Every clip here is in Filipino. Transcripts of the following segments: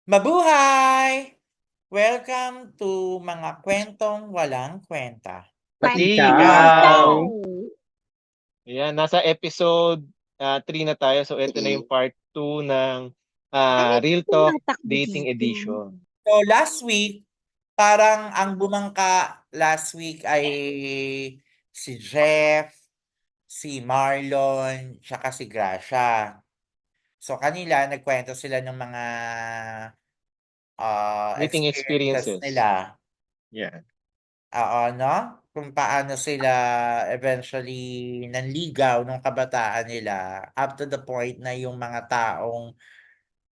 Mabuhay! Welcome to Mga Kwentong Walang Kwenta. Pati Pati ikaw. ikaw. Ayan, nasa episode 3 na tayo. So, ito na yung part 2 ng Bakit Real Talk tumatakbo Dating dito? Edition. So last week, parang ang bumangka last week ay si Jeff, si Marlon, tsaka si Gracia. So kanila, nagkwento sila ng mga Dating experiences experiences. nila. Yeah. Oo, no? Kung paano sila eventually nanligaw nung kabataan nila up to the point na yung mga taong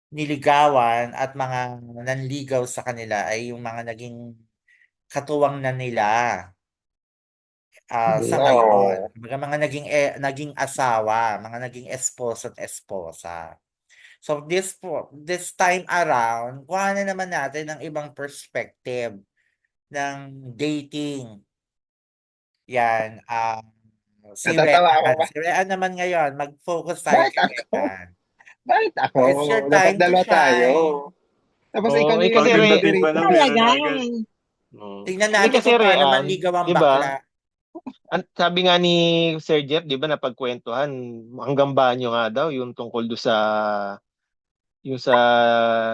niligawan at mga nanligaw sa kanila ay yung mga naging katuwang na nila sa ngayon. Oo. Mga naging asawa, mga naging esposo at esposa. So this time around, kuha na naman natin ng ibang perspective ng dating. Yan, Natatawa ako ba? Si Rean naman ngayon, mag-focus tayo Bakit kay ako? Rean. Bakit ako? So it's your Dapat time to dalawa tayo. shine. Tapos ikaw Oo, na yung kasi nag-moderate. pa lang meron Talaga. na agad. Tingnan Hindi natin kasi kung paano Rian, manligaw ang di ba? bakla. Sabi nga ni Sir Jeff, di ba, napagkwentuhan, hanggang banyo nga daw, yung tungkol do sa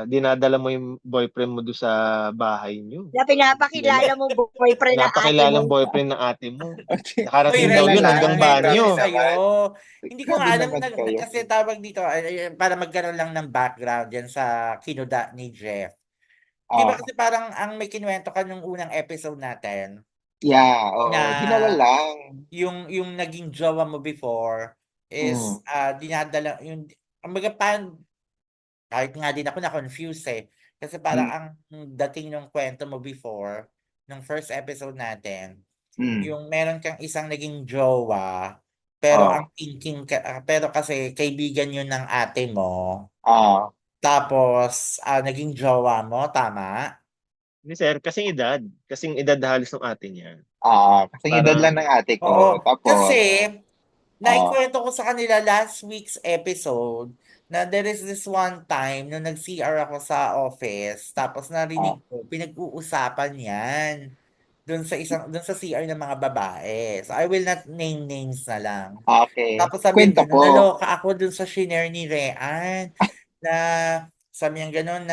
dinadala mo yung boyfriend mo do sa bahay niyo. Na pinapakilala mo boyfriend ng ate Napakilalang mo. boyfriend ng ate mo. Uy, Nakarating daw ready yun ko hanggang nang i-brief banyo. Grabe sa'yo. naman. Hindi ko Grabe nga alam naman kayo. kasi tawag dito para magkaroon lang ng background yan sa kinuda ni Jeff. Di ba Ah, kasi parang ang may kinuwento ka nung unang episode natin yeah, na oo. Dinala lang. yung naging jowa mo before is Mm, dinadala yung kumbaga kahit nga din ako na-confuse eh. Kasi parang mm, ang dating ng kwento mo before, nung first episode natin, mm. yung meron kang isang naging jowa, pero Oh, ang thinking pero kasi kaibigan yun ng ate mo, ah. tapos naging jowa mo, tama? Hindi sir, kasing edad halos ng ate niya. Kasing edad Parang, lang ng ate ko. Oo, kasi Tapos, ah, naikwento ko sa kanila last week's episode na there is this one time nung nag-CR ako sa office, tapos ah, narinig ko, pinag-uusapan yan dun sa CR ng mga babae. So I will not name names na lang. okay. Tapos sabi Kwento niya gano'n, po. naloka ako dun sa shinare ni Rean na sabi niya gano'n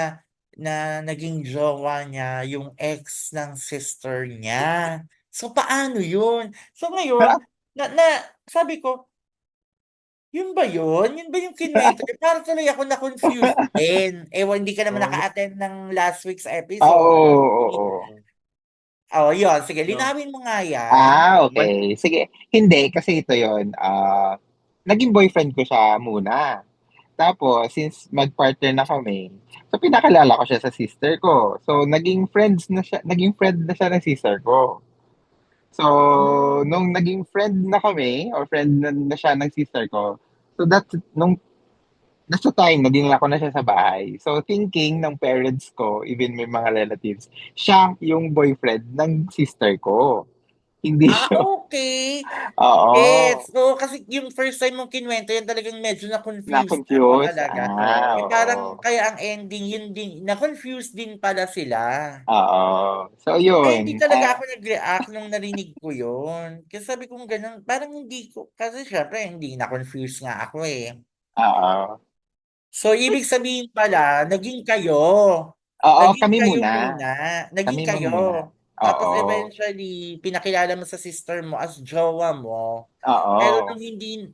na naging jowa niya yung ex ng sister niya. So paano yun? So ngayon, na sabi ko, yun ba yun? Yun ba yung kinuwento niya? Parang tuloy ako na-confused din. Ewan, hindi ka naman oh, naka-attend ng last week's Oo, episode. oo, oo. Oh, yun. Sige, no. linawin mo nga yan. Man, Okay. Sige. Hindi, kasi ito yon. Naging boyfriend ko siya muna. Tapos, since mag-partner na kami, so pinakalala ko siya sa sister ko. So, naging friend na siya ng sister ko. So, nung naging friend na kami, or friend na siya ng sister ko, so nung nasa time na dinala ko na siya sa bahay. So, thinking ng parents ko, even may mga relatives, siya yung boyfriend ng sister ko. Hindi siya. Okay. Oo. Yes. Oo, kasi yung first time mong kinuwento, yan talagang medyo na-confused ako Na-confuse? talaga. Parang Oo. kaya ang ending, yun din, na-confused din pala sila. Oo. So, Kaya hindi yun. talaga ako nag-react nung narinig ko yun. Kasi sabi kong ganun, parang hindi ko, kasi syempre hindi na-confuse nga ako eh. Oo. So, ibig sabihin pala, naging kayo. Oo, Naging kami kayo muna. muna. Naging Kami kayo. muna. Tapos Oo. eventually, pinakilala mo sa sister mo as jowa mo. Pero nung Oo. hindi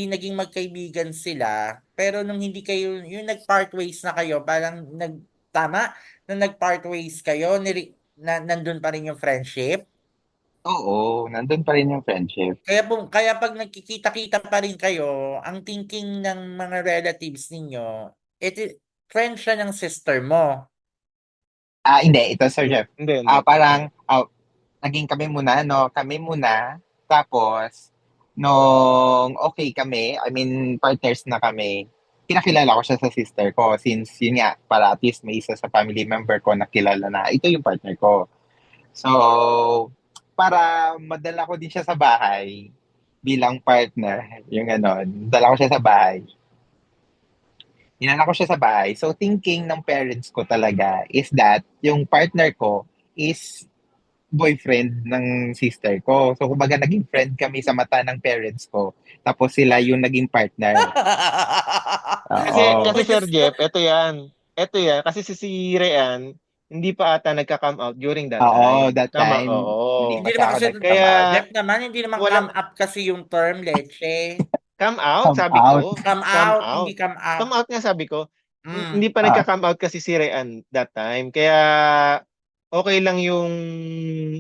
naging magkaibigan sila, pero nung hindi kayo, yung nag-part ways na kayo, parang tama? Nung nag-part ways kayo, nandun pa rin yung friendship. Oo. Nandun pa rin yung friendship. Kaya pag nagkikita-kita pa rin kayo, ang thinking ng mga relatives ninyo, ito, friend siya ng sister mo. Hindi. Ito, Sir Jeff. hindi. Parang, naging kami muna, no? Kami muna. Tapos, nung okay kami, I mean, partners na kami, pinakilala ko siya sa sister ko since yun nga, para at least may isa sa family member ko na kilala na ito yung partner ko. So, para madala ko din siya sa bahay bilang partner, yung ganon, dala ko siya sa bahay. Dinala ko siya sa bahay. So, thinking ng parents ko talaga is that yung partner ko is boyfriend ng sister ko. So, kumbaga, naging friend kami sa mata ng parents ko. Tapos sila yung naging partner. Kasi Oo. Which Sir is, Jeff, ito yan. Ito yan. Kasi si Rhean, hindi pa ata nagka-come out during that Oo, time. that Tama, time, hindi oo. hindi pa siya naman ako kasi, nag-come Kaya, out. Jeff naman, hindi naman come walang up kasi yung term leche. come out, Come sabi out. ko. Come Come out, hindi out. come Come up. out nga sabi ko. Mm. Hindi pa Ah, nagka-come out kasi si Rhean that time. Kaya, okay lang yung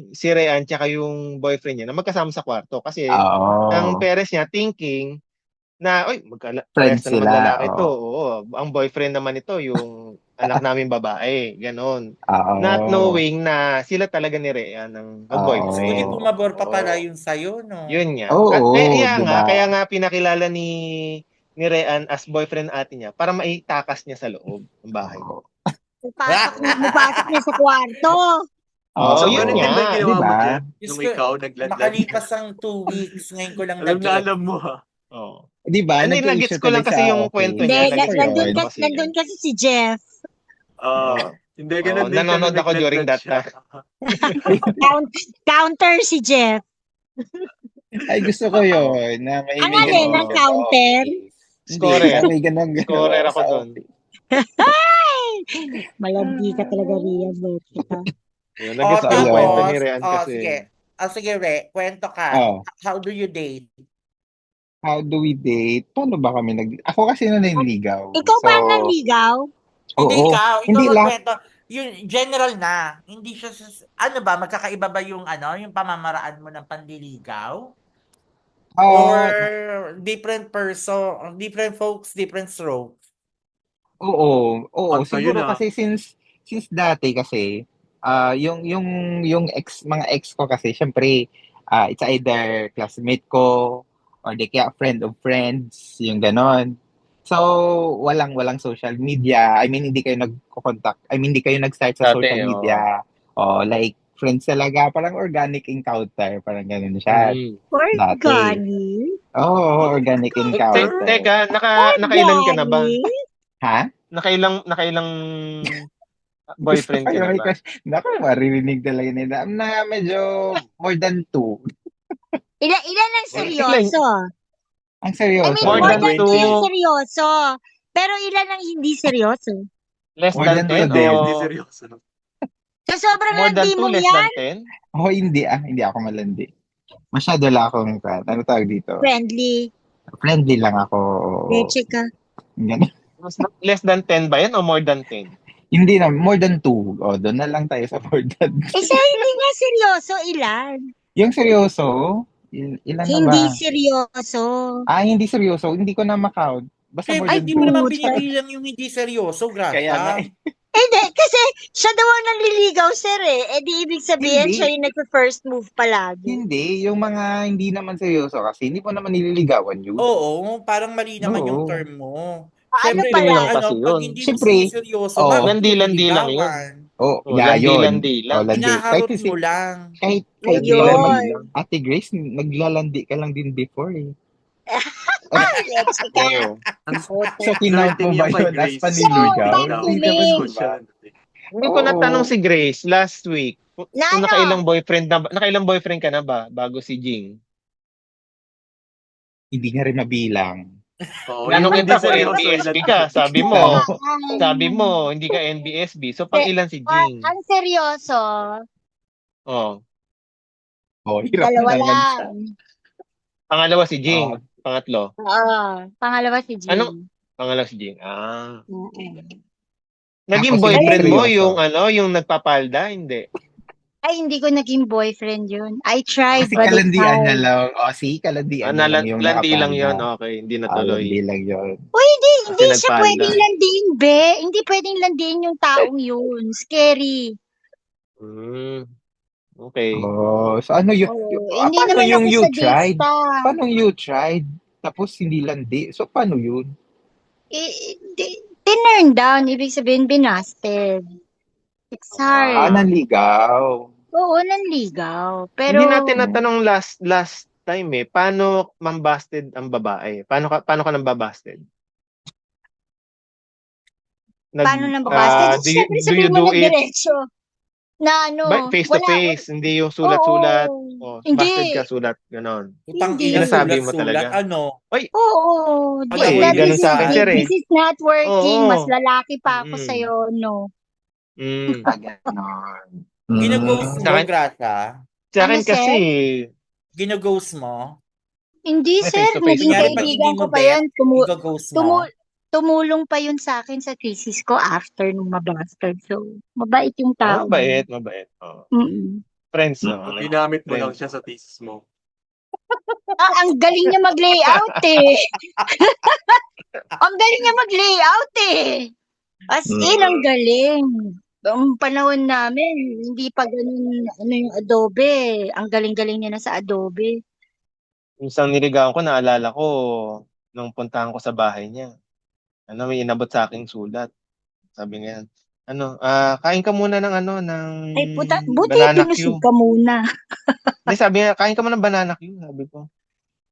si Rhean tsaka yung boyfriend niya na magkasama sa kwarto. Kasi, ang oo. parents niya thinking na, oy, parehas Friends na naman sila. lalaki to. Oo. Oo, ang boyfriend naman ito, yung anak namin babae. Ganon. Not Oo. knowing na sila talaga ni Rhea ng So, di mag-boyfriend. Oo. pumabor pa pala Oo. yung sa'yo, no? Yun nga. Oo, Kaya 'di nga, ba? kaya nga pinakilala ni Rhean as boyfriend ate niya para maitakas niya sa loob ng bahay. Oo. Mapasok niya sa kwarto. Oo, Oo, So, yun ganun din ba yung nga. 'di ginawa mo, ba? Jeff? Diyos Nung ko, ikaw nagladlad ka? makalipas ang 2 weeks, ngayon ko lang Alam na na-get. alam mo, ha? Oo. 'Di ba, Hindi, nagets nagka-issue ko lang tuloy kasi sa yung kwento office. Hindi, niya. Gusto ko Nagets ko yung yun. kwento kasi niya. nandun kasi si Jeff. Oo. Hindi, Oo, ganun din siya nanonood nung ako during nagladlad that siya. time. Counter si Jeff. Ay, gusto ko Oo. yun, na may Ang may alin, gano'n ang Oo. siya sa counter? office. Hindi, na Scorer. may gano'n Scorer oo, ako sa dun. office. Ay! Malandi ka talaga, Ria. Bet kita. Yun, O, nagets So, ko yung kwento ayun. ni tapos, Rhean kasi. sige. Sige, Re, kwento ka. Oh, How do you date? how do we date? Paano ba kami ako kasi na naniligaw. Ikaw So, ba ang nanligaw? Hindi oo. ikaw Hindi lahat. magkwento. Yung general na, hindi siya, ano ba, magkakaiba ba yung ano, yung pamamaraan mo ng panliligaw? Or Ah, different person, different folks, different strokes? oo. Oo, Hot na yun, siguro ah. kasi since dati kasi yung mga ex ko kasi syempre it's either classmate ko or di kaya friend of friends, yung ganon. So, walang social media. I mean, hindi kayo nagko-contact. I mean, hindi kayo nag-start sa Dati, social oo. media. O, like, friends talaga. Parang organic encounter. Parang ganun siya Mm. dati. Organic? Oo, organic encounter. Teka, nakailan ka na ba? Organic? Ha? Nakailang Gusto boyfriend ko ka yung na may ba? crush. Naku, maririnig talaga nila. Na medyo more than two. Ilan ang Ilan? seryoso? Ang I seryoso. mean, More more than than 2 yung 2, seryoso. Pero ilan ang hindi seryoso? less More than than two 10 Hindi, din. hindi o seryoso. So, sobrang more than landi 2, mong less than yan? 10? Oh, hindi Hindi ako malandi. Masyado lang akong, ano tawag dito? Friendly. Friendly lang ako. Oo. Leche ka. Ganun. Less than 10 ba yan o more than 10? Hindi na, more than two. O, doon na lang tayo sa more than two. Sa hindi nga seryoso, ilan? Yung seryoso, ilan na ba? Hindi seryoso. Hindi seryoso. Hindi ko na makount. Basta more Siyempre, Ay, than hindi mo naman two. puta. binibilang yung hindi seryoso, Kaya nga Gracia. Hindi, kasi siya daw ang nanliligaw, sir eh. Eh di ibig sabihin, Hindi. siya yung nagpa-first move palagi. Hindi. Yung mga hindi naman seryoso kasi hindi mo naman nililigawan yun. Oo, parang mali naman yung Oo. term mo. Ano Siyempre, pala? lang kasi pag yun. hindi mo Siyempre, siniseryoso, bakit mo Landi-landi lang yun. nililigawan? yeah, yun. Landi-landi Oh, lang. landi. Kahit Hinaharot mo kasi, lang. kahit ikaw Landi-landi Ayun. lang. Ate Grace, naglalandi ka lang din before eh. Leche ka. Oo. Ang Puta. So, kinount mo flirting ba niya kay yun as Grace. So, panliligaw? back to Hindi me. naman, di ba? Social. Hindi ko Oo. natanong si Grace last week. Kung Na ano? nakailang boyfriend ka na ba bago si Jing? Hindi nga rin mabilang. Oo, Tanong yung hindi kita kung seryoso, NBSB ilan ka. din? Sabi mo, hindi ka NBSB. So, pang ilan si Jing? Ang seryoso, Oh. Oh, hirap dalawa na naman siya. lang. Pangalawa si Oh, Jing. Pangatlo. Oo. Pangalawa si Ano? Jim. Pangalawa si Jing. Oo. Naging tapos hindi boyfriend mo seryoso. yung nagpapalda? Hindi. Ay, hindi ko naging boyfriend yun. I tried, Kasi but it's kalandian niya hard. lang. kalandian niya lang yung Landi lang yon. nakapanda. Okay, hindi Landi natuloy. lang yun. Uy, hindi Kasi siya nagpalda. pwedeng landiin, be. Hindi pwedeng landiin yung taong yun. Scary. Okay. Oh, so ano yun? Hindi Paano naman yung ako you tried? sadista. Paano you tried? Tapos hindi landi. So, paano yun? Tinurn down, ibig sabihin binasted. It's hard. Nanligaw. Oo, nanligaw. Pero, Hindi natin natanong last time paano mambasted ang babae? Paano ka nambabasted? Paano nababasted? Do you Siyempre sabihin mo do na it diretso na face to wala, face, hindi yung sulat-sulat, oo. busted ka, Hindi, sulat, gano'n? Putang hindi. ina, Sinasabi mo sulat-sulat, talaga? ano? Ay, Oo. Pag ako eh, yung gano'n sa akin, isa, sir, eh. This is not working. Mas Oo. lalaki pa ako Mm. sa'yo, no? Mm. Ganon. ginaghost Sa mo, akin Gracia? Ano, kasi sir? Ginaghost mo? Hindi, may sir. face to face Naging ka Kunyari, rin pag ba? hindi kaibigan ko mo pa bet, yun. i-ghost mo? Tumulong pa yun sa akin sa thesis ko after nung mabastard. So, mabait yung tao. Mabait, mabait. Oo. Mm. Friends, Mm. no? Ginamit mo lang Friends. siya sa thesis mo. Ang galing niya mag-layout eh. Ang galing niya mag-layout eh. As in, ang galing. Ang panahon namin, hindi pa ganun, yung Adobe. Ang galing-galing niya na sa Adobe. Isang niligawan ko, naalala ko, nung puntahan ko sa bahay niya. May inabot sa aking sulat. Sabi niya, kain ka muna ng Ay, buti banana binusog Q. ka muna. Hindi, sabi niya, kain ka muna ng banana Q. Sabi ko,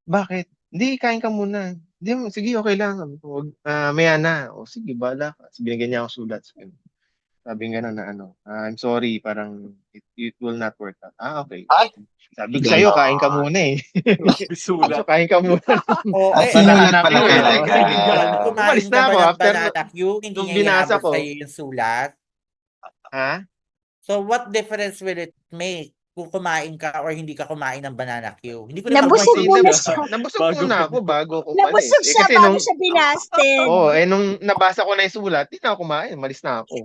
bakit? Hindi, kain ka muna. Hindi, sige, okay lang. Sabi ko, maya na. O, sige, bahala ka. Sabi, binigyan niya ako sulat. Sabi nga na I'm sorry, parang it will not work out. Okay. Ay, Sabi ko sa'yo, kain ka ganon. muna eh. Grabe Sabi ko, sulat. kain ka muna. O, At eh, sinulat Banana Q pala eh. talaga. Sige ka. kumain Umalis ka na ba ako ng after banana Q? Hindi nung niya binasa inabot ko. sa'yo yung sulat? Ha? So, what difference will it make kung kumain ka or hindi ka kumain ng banana Q? Hindi ko naman Nabusog Hindi, muna Nabusog siya. ka. nabusog Bago muna ka ako bago ako umalis. Nabusog siya Kasi bago siya binasted. nung nabasa ko na yung sulat, di na ako kumain. Malis na ako.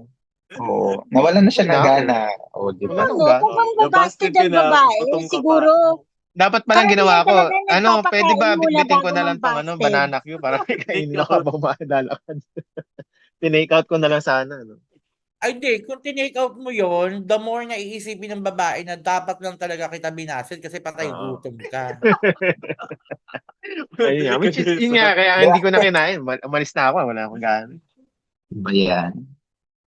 Oo. Nawalan na siya Uwi ng na ako. gana. O, di Wala ba? nang Ano, gana. kung bang babasted Nabasted ka ang na, babae, gutom ka pa. siguro, Dapat palang karamihan ginawa ko, talaga pwede nagpapakain ba muna bitbitin ko bago na lang tong mag-busted. banana Q para may Take kainin ako out. habang lalakad. Tinake out ko na lang sana. Ay, hindi. Kung tinake out mo yon, the more na iisipin ng babae na dapat lang talaga kita binasid kasi patay Oo. gutom ka. Ayun nga. Which is, yun nga, kaya hindi ko na kinain. Umalis na ako, wala akong gana. Ba yan?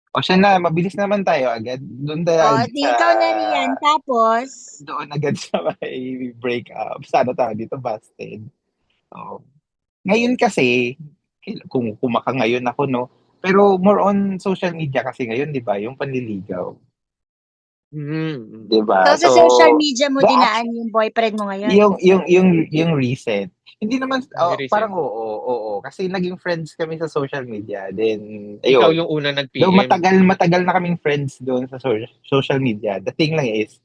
O siya na, mabilis naman tayo agad. Doon tayo O, agad di sa... ikaw na riyan. Tapos, Doon agad sa may break up. Sana tayo dito busted. Oo. Ngayon kasi, kung kumaka ngayon ako, no? Pero more on social media kasi ngayon, di ba? Yung panliligaw. Mm. Di ba? so sa social media mo the dinaan yung boyfriend mo ngayon. yung recent. Hindi naman, Yung recent. parang oo. Kasi naging friends kami sa social media. Then, Ikaw ayun. yung una Though nag-PM. matagal na kaming friends doon sa social media. The thing lang is,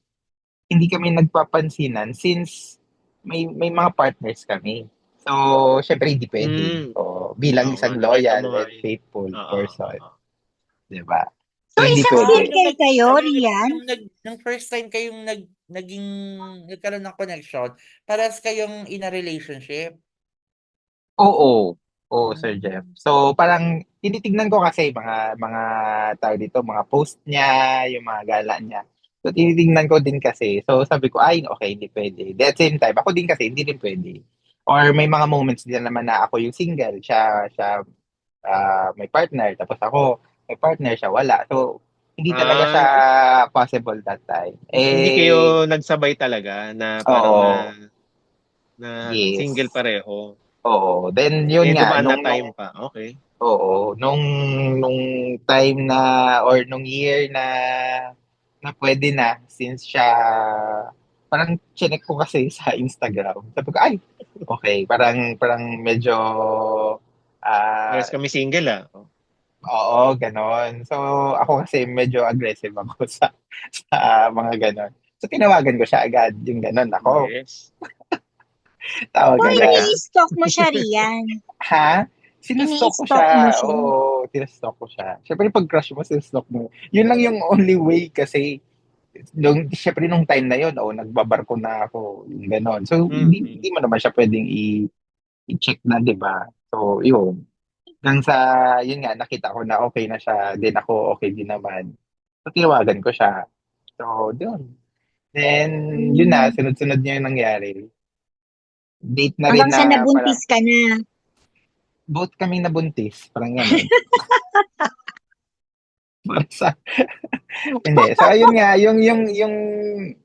hindi kami nagpapansinan since may mga partners kami. So, syempre hindi pwede. Mm. So, bilang Oo isang nga, nakita loyal mo nga and eh. faithful Oo. person. Oo. Di ba? So, hindi isang pwede. circle kayo, Rian? Nung first time kayong nagkaroon ng connection, parehas kayong in a relationship. Oo. Oo, Sir Jeff. So, parang tinitignan ko kasi mga tao dito, mga post niya, yung mga gala niya. So, tinitignan ko din kasi. So, sabi ko, ay, okay, hindi pwede. At the same time, ako din kasi, hindi rin pwede. Or may mga moments din naman na ako yung single, siya may partner, tapos ako may partner, siya wala. So, hindi talaga siya Ah, possible that time. hindi kayo nagsabay talaga na parang Oo, na yes. single pareho. Oo. Then, yun nga, Dumaan na time pa. Okay. oo, nung time na, or nung year na pwede na, since siya, parang chinek ko kasi sa Instagram. Sabi ko, ay, okay, parang medyo, ah, Pares kami single ah. oo, ganon. So, ako kasi medyo aggressive ako sa mga ganon. So, tinawagan ko siya agad, yung ganon. Ako, Yes. tawag So, agad. ini-stalk mo siya, Rian? Ha? Sinustalk ko Ini-stalk mo siya. siya? Oo, tinustalk ko siya. Siyempre, pag crush mo, sinustalk mo. Yun lang yung only way kasi siyempre nung time na yun, nagbabarko na ako, yung ganon. So, hindi mo naman siya pwedeng i-check na, di ba? So, yun. Hanggang sa, yun nga, nakita ko na okay na siya, din ako okay din naman. So, tinawagan ko siya. So, yun. Then, yun na, sunod-sunod niya yung nangyari. Date na rin Hanggang sa na nabuntis ka na. both kaming nabuntis. Parang gano'n. Para sa, hindi. So, ayun nga, yung,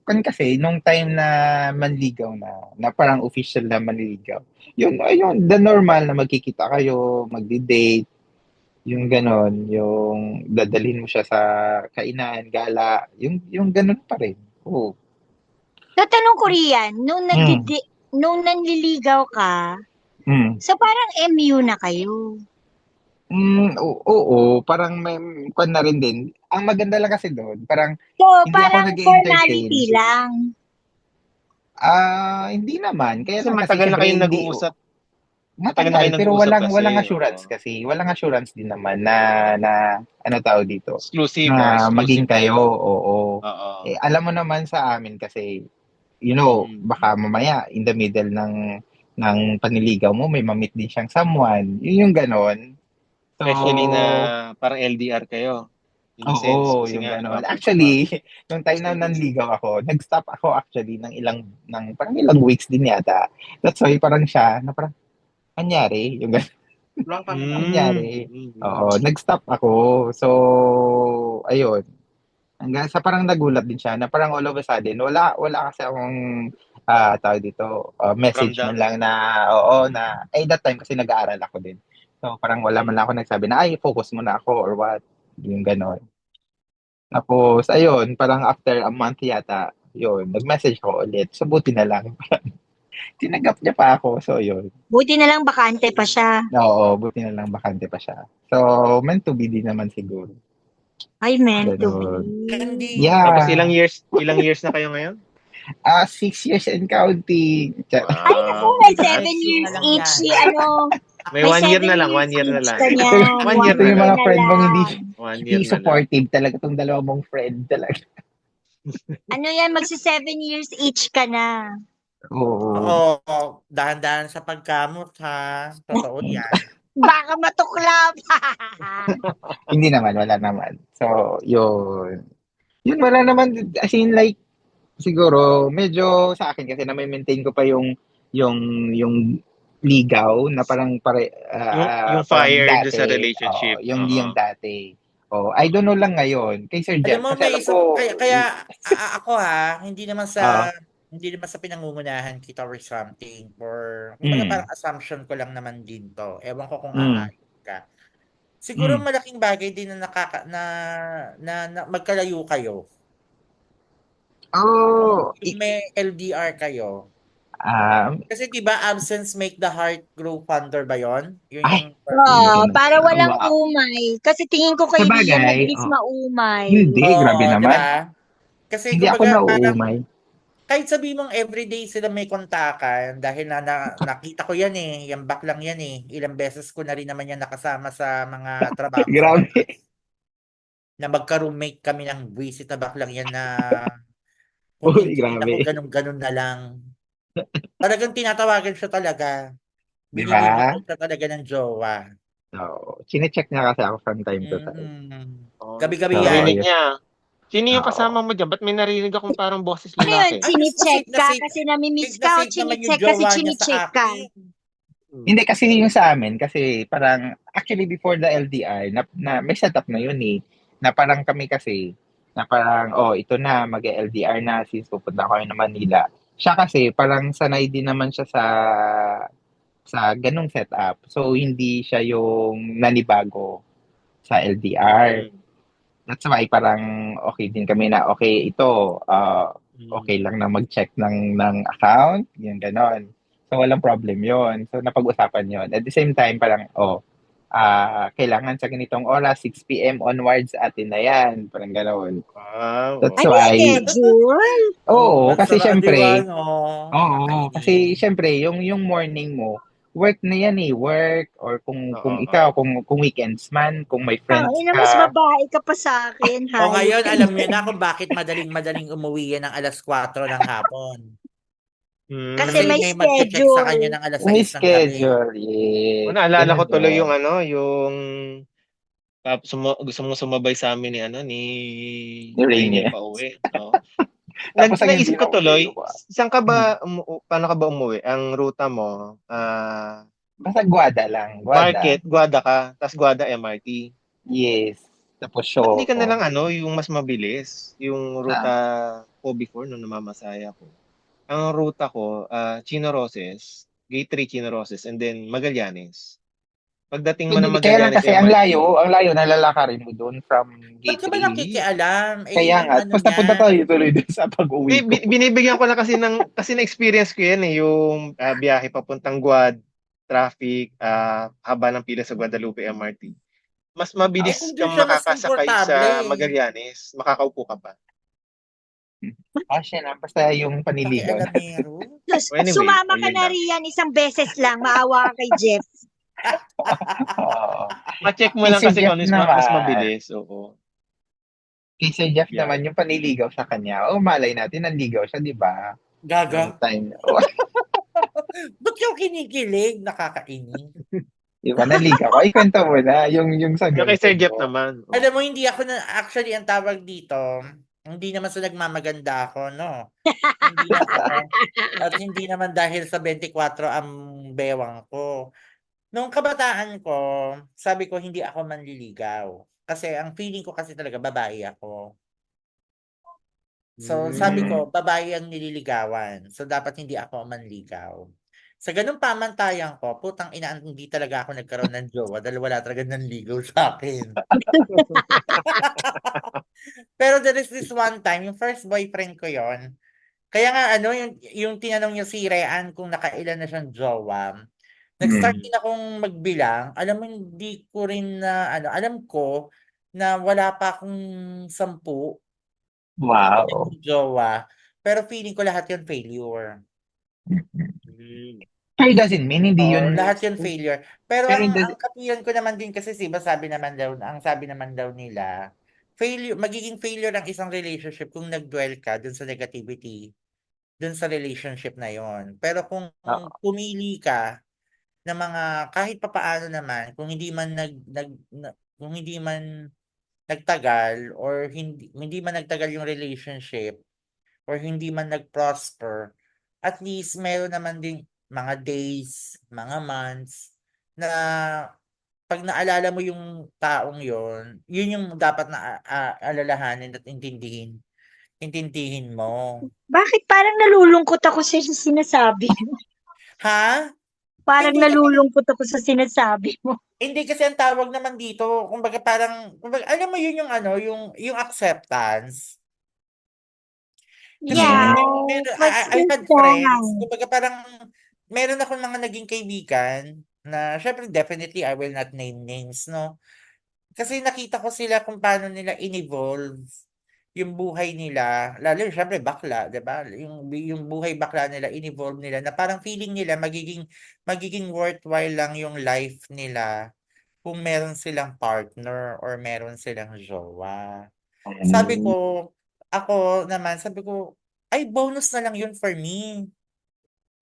kan kasi, nung time na manligaw na parang official na manligaw, yun, ayun, the normal na magkikita kayo, magdi-date, Yung gano'n, yung dadalhin mo siya sa kainan, gala, yung gano'n pa rin. Oo. Tatanong ko riyan, Hmm, nung nanliligaw ka, hmm. so parang MU na kayo. Oo, parang may kuwan na rin din. Ang maganda lang kasi do'n, parang So hindi ako parang nag-e-entertain. formality lang. Hindi naman. Kaya Kasi lang kasi matagal na siyempre kayong hindi nag-uusap. Matagal na matagal, kayong pero nag-uusap walang kasi. assurance Oo. kasi. Walang assurance din naman na na ano tawag dito, Exclusive, na maging exclusive kayo, kayo. oo. Oo. Alam mo naman sa amin kasi, Mm. baka mamaya in the middle ng panliligaw mo may ma-meet din siyang someone, yun yung gano'n. So, Especially na parang LDR kayo. In a sense, oo, kasi yung nga, gano'n. baka Actually, nung time na nanligaw ako, nag-stop ako actually parang ilang weeks din yata. That's why parang siya na parang, "Anyari?" Yung gano'n. Mm. Anyari? Mm. Oo, nag-stop ako. So, ayun. Hanggang sa parang nagulat din siya na parang all of a sudden, wala kasi akong, tawag dito, message man Ramdam. lang na, oo, na, that time kasi nag-aaral ako din. So, parang wala man lang Mm. ako nagsabi na, "Ay, focus muna ako," or what, yung gano'n. Tapos ayun, parang after a month yata, yun, nag-message ako ulit. So, buti na lang, tinanggap niya pa ako. So, yun. Buti na lang bakante pa siya. Oo, buti na lang bakante pa siya. So, meant to be din naman siguro. Ay, meant to be. Gano'n. Hindi. Tapos Yeah. ilang years na kayo ngayon? 6 years and counting. Ay, naku, Wow, may congrats. 7 years Na lang each yan. si ano, May may 1 year seven na lang, years 1 year na each lang. ka niyan. 1 year 1 Ito na yung year lang. mga na friend mong lang. 1 hindi year na lang. supportive talaga, 'tong dalawa mong friend talaga. Ano yan, magsi 7 years each ka na. Oo. Oo, dahan-dahan sa pagkamot ha. Totoo yan. Baka matuklap. Hindi naman, wala naman. So, yun. Yun, wala naman, as in like, siguro medyo sa akin kasi na-maintain ko pa yung yung ligaw na parang Yung parang fire dun sa dati, oo, relationship. yung Oo. dati. Oh, I don't know lang ngayon kay Sir Alam Jem mo kasi may alam isa ko ako ha, oo, hindi naman sa pinangungunahan kita or something or kumbaga hmm, parang assumption ko lang naman din 'to. Ewan ko kung hmm, aayos ka. Siguro hmm. malaking bagay din na na magkalayo kayo. Oh, Yung may LDR kayo. um, Kasi 'di ba absence make the heart grow fonder ba 'yon? Yun ay, yung yung Oo, gano'n. para walang Wow. umay. Kasi tingin ko kay Rian Sabagay, mabilis oh, maumay. hindi, grabe oo, 'di naman. ba? Kasi Hindi ako kumbaga parang nauumay. kahit sabihin mong everyday sila may kontakan dahil nakita ko 'yan, eh, 'yang baklang 'yan, eh. Ilang beses ko na rin naman 'yan nakasama sa mga trabaho sa Grabe. labas, na magka-roommate kami ng buwisit na baklang 'yan na kung Uy, hindi rin ako grabe. gano'n-gano'n na lang. Talagang tinatawagan siya talaga. 'Di ba? Binibigyan siya talaga ng jowa. Oo, chine-check niya kasi ako from time to time. Oh, Gabi-gabi So, 'yan. narinig yun, niya. Sino yung oo. kasama mo diyan? Ba't may narinig akong parang boses Ano yun, lalaki? Ay naku, chine-check safe na ka safe kasi nami-miss safe na ka o safe naman yung chine-check kasi jowa niya sa chine-check ka? akin. Hindi kasi yung sa amin kasi parang actually before the LDR na may setup na yun, eh, na parang kami kasi na parang, ito na mag-e-LDR na since pupunta kami ng Manila. Siya kasi parang sanay din naman siya sa gano'ng setup. So, hindi siya yung nanibago sa LDR. Mm. That's why parang okay din kami na, okay ito, Mm. okey lang na mag-check ng account, yung gano'n. So, walang problem yon. So, napag-usapan yon. At the same time parang, kailangan sa ganitong oras, 6 p.m. onwards atin na 'yan, parang gano'n. Wow, That's Ano yung why okey. schedule? oo, Ang kasi sarado siyempre ano, kasi nakakainin. siyempre yung morning mo, work na 'yan, eh, work or kung Oo, ikaw, oo. kung weekends man, kung may friends Tangina, mas ka. babae ka pa sa'kin, O hayop ngayon ka. alam niyo na kung bakit madaling-madaling umuwi yan ng 4:00 ng hapon. Kasi Kasi Hmm. may may magche-check sa kanya schedule. ng 6:00 May ng gabi. schedule, Oh, yes, naalala ko gano'n tuloy yung 'yun. ano, yung gusto mong sumabay sa'min ni ano, ni Yung Rainier Rainier. pauwi, oo. Tapos ang hindi Naisip ko tuloy, naman saan ka hmm, ba paano ka ba umuwi? Ang ruta mo, basta Guada lang, Guada. Market, Guada ka, ta's Guada MRT. Yes, tapos Ba't di ka Sioko. nalang ano, yung mas mabilis, yung ruta Saan? ko before nung namamasaya ako. Ang ruta ko, Chino Roces, Gate 3 Chino Roces, and then Magallanes. Pagdating mo ng Hindi, kaya lang Magallanes kasi MRT. ang layo na lalakarin mo doon from Ba't gate ka ba 3. nakikialam? Eh, Kaya yun yung nga, ano basta punta niya. tayo tuloy din sa Hindi, pag-uwi ko. binibigyan ko lang kasi na-experience ko yan eh, yung biyahe papuntang Guad, traffic, haba ng pila sa Guadalupe MRT. Mas Eh, mabilis kung doon kang siya mas makakasakay komportable. sa Magallanes, makakaupo ka pa. Siya na, basta yung paniligaw natin. Pakialamero. Anyway, Sumama ka ayun na lang. riyan isang beses lang, maawa ka kay Jeff. Oo. Ma-check mo Kay lang Sir kasi Jeff kung ano mas naman, mabilis. Oo. kay Sir Jeff Yeah. naman yung paniligaw sa kanya. O malay natin, nanligaw siya, di ba? Gaga. Nung time. Ba't yung kinikilig? Nakakainis. Di ba, nanligaw ko. Ay, kwento mo na, yung sa Yung kay Sir girlfriend Jeff mo. naman. Alam mo, hindi ako na, actually, ang tawag dito, hindi naman sa nagmamaganda ako, no? Hindi naman. At hindi naman dahil sa 24 ang bewang ko. Nung kabataan ko, sabi ko, hindi ako manliligaw. Kasi ang feeling ko kasi talaga, babae ako. So, sabi ko, babae ang nililigawan. So, dapat hindi ako manligaw. Sa ganung pamantayan ko, putang ina, hindi talaga ako nagkaroon ng jowa dahil wala talaga nanligaw sa akin. Pero there is this one time, yung first boyfriend ko yon. Kaya nga ano, yung tinanong niya si Rean kung nakailan na siyang jowa. Nag-start Mm. din akong magbilang. Alam mo, hindi ko rin na, ano, alam ko na wala pa akong 10 na Wow. naging jowa. Pero feeling ko lahat yun failure. Pero it doesn't mean hindi Oo, yun, lahat yun failure. Pero pero ang kapiyan ko naman din kasi, diba, sabi naman daw nila, magiging failure ang isang relationship kung nag-dwell ka dun sa negativity, dun sa relationship na yon. Pero kung Oo. pumili ka ng mga kahit papaano naman, kung hindi man kung hindi man nagtagal or hindi man nagtagal yung relationship or hindi man nag-prosper, at least meron naman ding mga days, mga months na pag naalala mo yung taong yon, yun yung dapat na alalahanin at intindihin mo. Bakit parang nalulungkot ako sa sinasabi mo? Ha? Parang Hindi kasi nalulungkot ako sa sinasabi mo. hindi kasi ang tawag naman dito, kumbaga parang, kumbaga, alam mo yun yung ano, yung acceptance. Kasi Yeah, what's I had friends, inside? kumbaga parang meron akong mga naging kaibigan na syempre definitely I will not name names, no? Kasi nakita ko sila kung paano nila in-evolve yung buhay nila, lalo syempre bakla, 'di ba? Yung buhay bakla nila, in-evolve nila na parang feeling nila magiging worthwhile lang yung life nila kung meron silang partner or meron silang jowa. Sabi Mm. ko, ako naman, sabi ko, ay bonus na lang yun for me.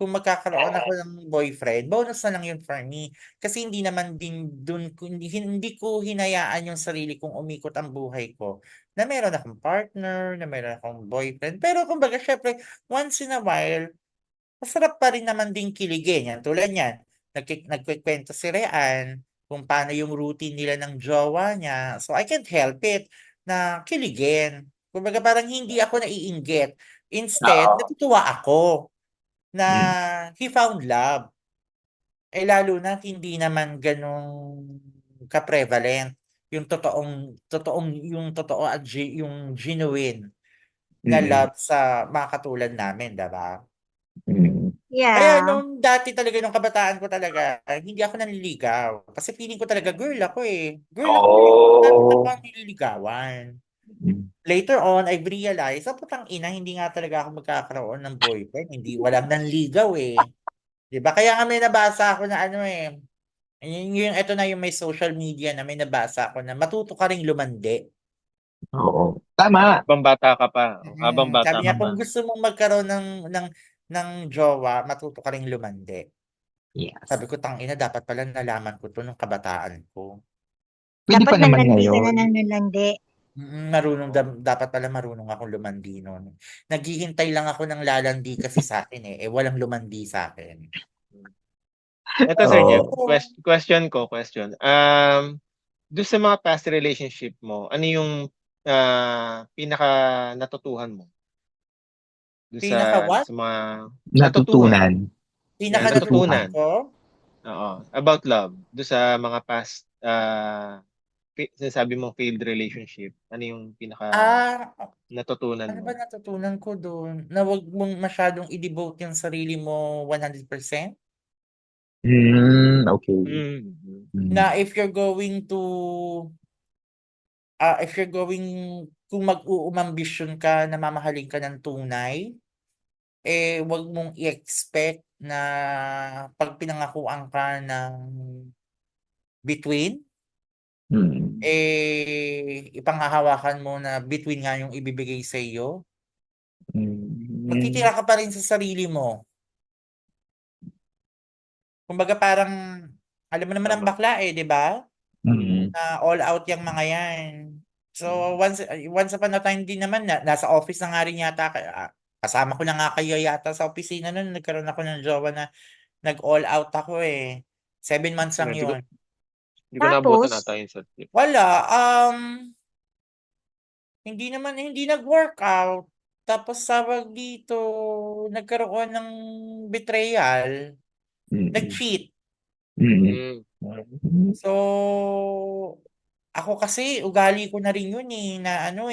Kung magkakaroon ako ng boyfriend, bonus na lang yun for me. Kasi hindi naman din dun, hindi ko hinayaan yung sarili kong umikot ang buhay ko na meron akong partner, na meron akong boyfriend. Pero kumbaga, syempre, once in a while, masarap pa rin naman din kiligin. Yan, tulad yan, nagkikwento si Rean kung paano yung routine nila ng jowa niya. So, I can't help it na kiligin. Kumbaga, parang hindi ako naiinggit. Instead, Oo. natutuwa ako na Mm. he found love. Eh, lalo na hindi naman ganun ka-prevalent yung totoo at yung genuine na Mm. love sa mga katulad namin, 'di ba? Mm. Kaya Yeah. nung dati talaga, nung kabataan ko talaga, hindi ako nanliligaw. Kasi feeling ko talaga girl ako eh. Girl ako eh. Dapat ako Oh. ang nililigawan. Mm. Later on, I've realized, putang ina, hindi nga talaga ako magkakaroon ng boyfriend. Hindi, walang nanligaw eh. 'Di ba? Kaya nga may nabasa ako na ano eh. Ito na yung may social media na may nabasa ako na matuto ka ring lumandi. Oo. Tama. Habang bata ka pa. Habang bata Sabi ka niya, pa. kung gusto mong magkaroon ng jowa, matuto ka ring lumandi. Sabi Yes. ko, tangina, dapat pala nalaman ko to nung kabataan ko. Pwede Dapat pa naman nalandi ka na ngayon. ng nalandi. Dapat pala marunong akong lumandi nun. Naghihintay lang ako ng lalandi kasi sa akin eh. Eh, walang lumandi sa akin. Ito, Sir Jeff, Oo. question. Doon sa mga past relationship mo, ano yung pinaka natutuhan mo? Doon sa, Pinaka what? sa mga natutuhan. Natutunan. Yan, Pinaka natutunan Natutuhan. natutunan. ko? Oo. About love. Doon sa mga past, sinasabi mong failed relationship, ano yung pinaka Ah, natutunan ano mo? ba natutunan ko dun? Na wag mong masyadong i-devote yung sarili mo 100%. Okay. Mm. Na Mm. if you're going, kung mag-uumambisyon ka na mamahalin ka ng tunay, wag mong i-expect na pag pinangakuan ka ng between, Mm. ipanghahawakan mo na between nga yung ibibigay sa iyo. Mm. Magtitira ka pa rin sa sarili mo. Kumbaga parang, alam mo naman ang Tama. bakla 'di ba? Mm. Na all out yang mga yan. So, once upon a time din naman na nasa office na nga rin yata kasama ko na nga kayo yata sa opisina nun, nagkaroon ako ng jowa na nag-all out ako, 7 months lang Hindi ko, yun. hindi ko naabutan Tapos, ata yun sa trip. Wala, hindi nag-workout. Tapos tawag dito, nagkaroon ng betrayal, Mm. nag-cheat. Mm. Mm. So, ako kasi ugali ko na rin yun, na ano,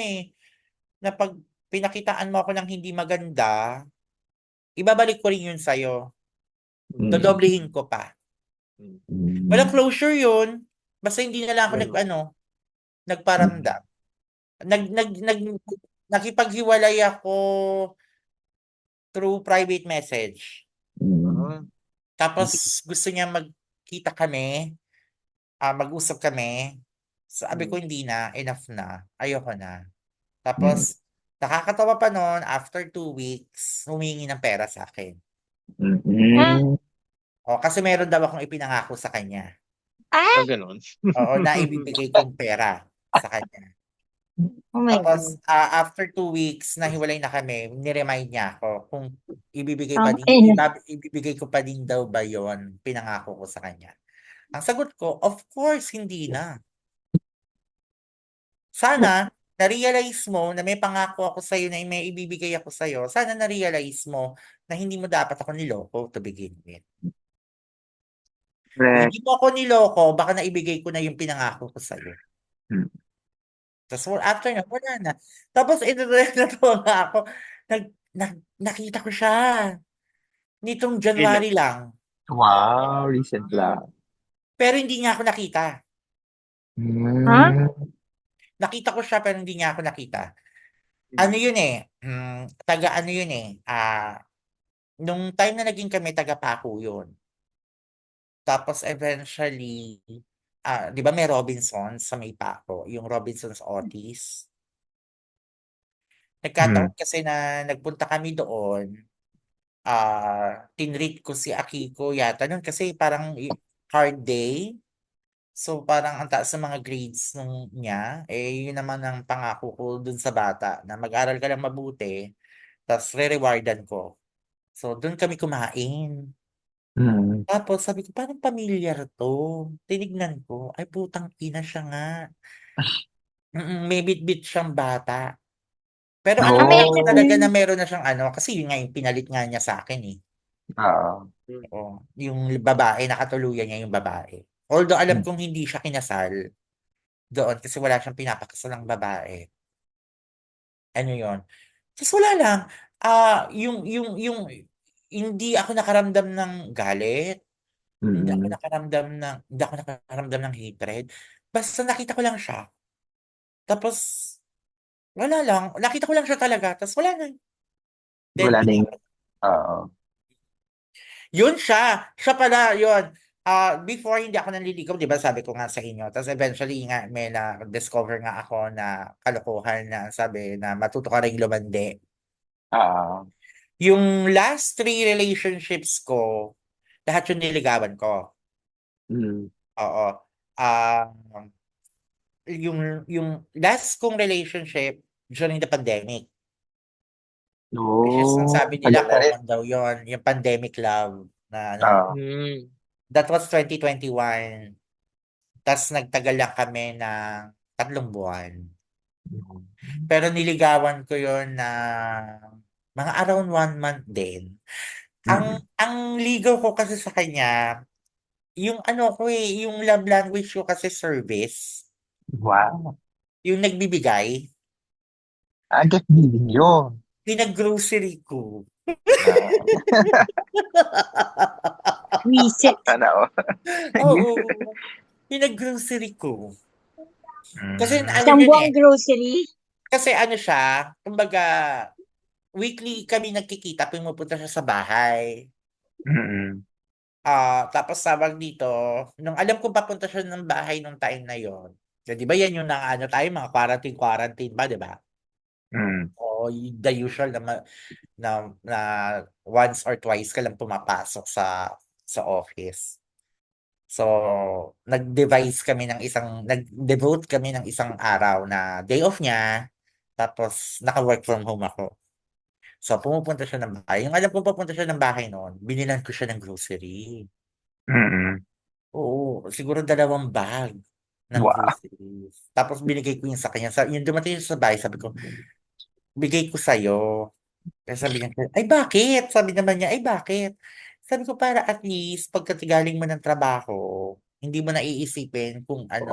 na 'pag pinakitaan mo ako ng hindi maganda, ibabalik ko rin yun sa'yo. Mm. Dodoblehin ko pa. Mm. Walang Mm. closure yun, basta hindi na lang ako Ganun. nag-ano, nagparamdam. Nag nakipaghiwalay ako through private message. Mm. Ah, Tapos gusto niya magkita kami, mag-usap kami. Sabi ko, mm. "Hindi na, enough na, ayoko na." Mm. Tapos nakakatawa pa nun, after 2 weeks, humingi ng pera sa'kin. ah, Mm. Kasi meron daw akong ipinangako sa kanya. ah, Ganun. Oo, na ibibigay kong pera sa kanya. oh my Tapos, God. after 2 weeks nahiwalay na kami, ni-remind niya ako kung Ang ina. ibibigay ko pa din daw ba yon pinangako ko sa kanya. Ang sagot ko, of course, hindi na. Sana, na-realize mo na may pangako ako sa'yo na may ibibigay ako sa'yo. Sana na-realize mo na hindi mo dapat ako niloko to begin with. Kung Correct. hindi mo ako niloko, baka naibigay ko na yung pinangako ko sa'yo. Mm. Tapos after na, wala na. Tapos natuwa nga ako, nakita ko siya nitong Kailan? January lang. Wow, recent Mm. lang. Pero hindi niya ako nakita. Ha? Mm. Nakita ko siya pero hindi niya ako nakita. Ano Mm. yun taga ano yun nung time na naging kami taga Paco yun. Tapos eventually, 'di ba may Robinsons sa may Paco, yung Robinsons Otis. Mm. Nagkataon kasi na nagpunta kami doon, tinreat ko si Akiko yata nun kasi parang hard day. So parang ang taas ng mga grades niya, yun naman ang pangako ko dun sa bata na mag-aral ka lang mabuti, tas re-rewardan ko. So dun kami kumain. Mm. Tapos sabi ko, "Parang pamilyar 'to." Tinignan ko, ay putang ina siya nga. May bitbit siyang bata. Pero alam ko naman Oh. talaga na Amazing. meron na siyang ano, kasi yun nga yung pinalit nga niya sa'kin, Oo. Mm. Oo, yung babae, nakatuluyan niya yung babae. Although alam Mm. kong hindi siya kinasal doon kasi wala siyang pinapakasalang babae. Ano yun? Ta's wala lang, yung hindi ako nakaramdam ng galit, Mm. hindi ako nakaramdam ng hatred. Basta nakita ko lang siya. Tapos wala lang, nakita ko lang siya talaga ta's wala na. Then Wala na yung binitawan. oo. Yun siya pala yun. Before hindi ako nanliligaw, 'di ba sabi ko nga sa inyo. Tapos eventually nga may na-discover nga ako na kalokohan na sabi na matuto ka ring lumandi. Oo. Yung last 3 relationships ko, lahat yung niligawan ko. Mm. Oo. Um, yung last kong relationship during the pandemic, which is ang Oh, sabi nila tagal na rin. common daw yon, yung pandemic love na ano. Oo. Mm. That was 2021. Tas nagtagal lang kami ng 3 buwan. Pero niligawan ko yon na mga around 1 month din. Ang Mm. ang ligaw ko kasi sa kanya, yung ano ko yung love language ko kasi service. Wow. Yung nagbibigay, Gift giving yun. pinag-grocery ko. Ah, Reset. sana all. Oo, pinag-grocery ko. Kasi ano Isang yun buwang grocery. kasi ano siya, kumbaga, weekly kami nagkikita, pumupunta siya sa bahay. Mm. Tapos tawag dito, nung alam kong papunta siya ng bahay nung time na yon. So, di ba yan yung ano tayo, mga quarantine ba, di ba? Mm. O the usual na once or twice ka lang pumapasok sa office. So, nag-devote kami ng isang araw na day off niya, tapos naka-work from home ako. So, pumupunta siya ng bahay. Yung alam kong papunta siya ng bahay noon, binilan ko siya ng grocery. Mm. Oo, siguro 2 bag ng Wow. groceries. Tapos binigay ko yun sa kanya. Yung dumating siya sa bahay, sabi ko, bigay ko sa'yo. Kasi sabi niya, ay bakit? Sabi naman niya, ay bakit? Sabi ko, para at least, pagkatigaling mo ng trabaho, hindi mo na iisipin kung Wow. ano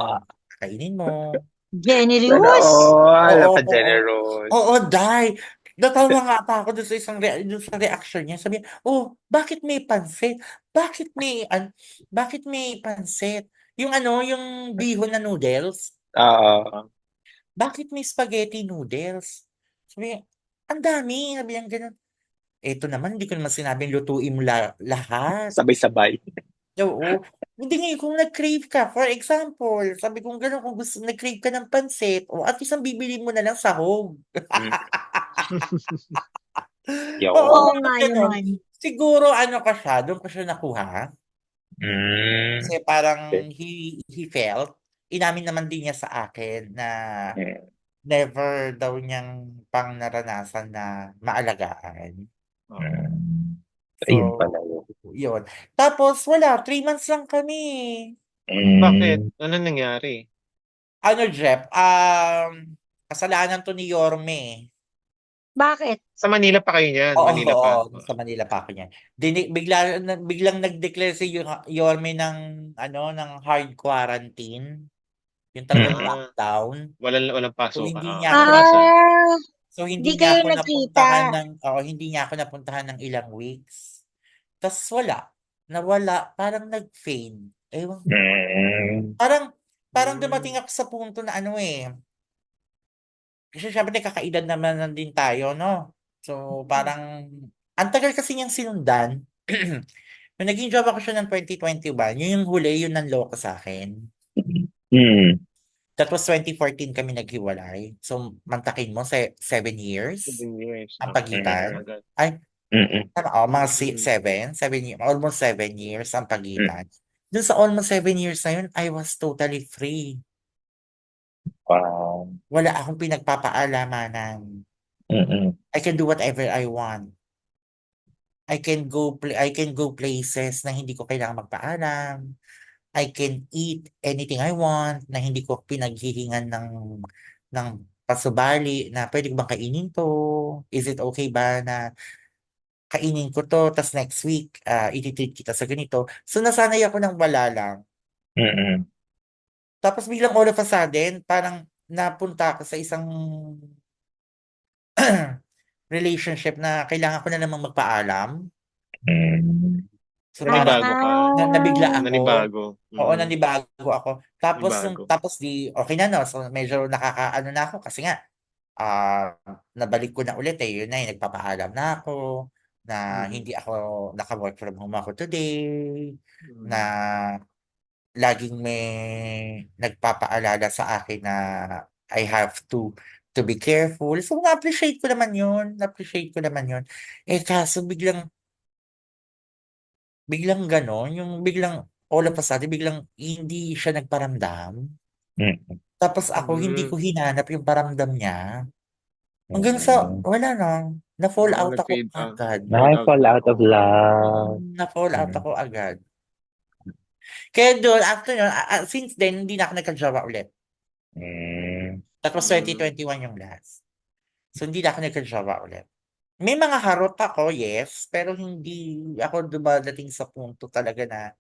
kainin mo. Sana Generous. all. Oo, oo. Napaka-generous. Oo, Day. Natawa nga pa ako dun sa dun sa reaction niya. Sabi niya, oh, bakit may pansit? Bakit may pansit? Yung ano, yung bihon na noodles, Oo. bakit may spaghetti noodles? Sabi niya, ang dami. Sabi niya ganun. Eto naman, hindi ko naman sinabing lutuin mo lahat. Sabay-sabay. Oo. Hindi ngayon, kung nag-crave ka, for example, sabi kong gano'n, kung gusto, nag-crave ka ng pansit, o at least ang bibili mo na lang sahog. Mm. Oo, Oo Yun. nga gano'n. naman. Siguro ano ka siya, do'n ko siya nakuha. Mm. Kasi parang Okay. he felt, inamin naman din niya sa akin na Mm. never daw niyang pang naranasan na maalagaan. Oo. Mm. Ayun pala So, yun. yun. Tapos wala, 3 months lang kami. Bakit? Mm. Ano nangyari? Ano, Jeff, kasalanan to ni Yorme. Bakit? Sa Manila pa kayo niyan? Oo, Manila oo, pa? sa Manila pa ako niyan. Biglang nag-declare si Yorme ng ano ng hard quarantine, yung talagang Mm. Ah, lockdown. walang So pasok. hindi Ah, niya ako walang na pasok. Ah, so di hindi niya kayo ako nakita. napuntahan hindi niya ako napuntahan ng ilang weeks. Tas wala, nawala, parang nag-fade. Ewan ko. Mm. Parang parang dumating Hmm. ako sa punto na ano kasi siyempre kakaedad naman na din tayo, no? So, parang, ang tagal kasi niyang sinundan. Nung naging jowa ko siya ng 2021, yun yung huli, yun nanloko sa akin. Mm. That was 2014 kami naghiwalay. So, mantakin mo, 7 years 7 years. ang Mm. Tagal pagitan. agad. Ay, Mm. tama, mga Mm. 7 years, almost 7 years ang Mm. pagitan. Dun sa almost 7 years na yun, I was totally free. Wow. Wala akong pinagpapaalamanan. Mm. I can do whatever I want. I can go places na hindi ko kailangang magpaalam. I can eat anything I want na hindi ko pinaghihingan ng pasubali na pwede ko bang kainin to? Is it okay ba na kainin ko to tas next week iti-treat kita sa ganito. So nasanay ako ng wala lang. Mm. Tapos biglang all of a sudden parang napunta ako sa isang relationship na kailangan ko na namang magpaalam. Mm. So parang Nanibago ka. nabigla Ah, ako. Nanibago. Oo, Mm. nanibago ako. Nanibago. Tapos di okay na 'no. So medyo nakakaano na ako kasi nga, nabalik ko na ulit, yun na, nagpapaalam na ako, na Mm. hindi ako naka-work from home ako today, na Mm. laging may nagpapaalala sa akin na I have to be careful. So na-appreciate ko naman yun, na-appreciate ko naman yun. Kaso biglang gano'n, yung biglang all of a sudden biglang hindi siya nagparamdam. Mm. Tapos ako hindi Mm. ko hinanap yung paramdam niya. Hanggang sa Mm. wala na, na-fall Oo, out ako nag-fade out. agad. Fall out Nakaka-fall ka. out of love. Na-fall out Mm. ako agad. Kaya doon, after nun, since then, hindi na ako nagka-jowa ulit. Mm. That was Mm. 2021 yung last. So, hindi na ako nagka-jowa ulit. May mga harot ako, yes, pero hindi ako dumadating sa punto talaga na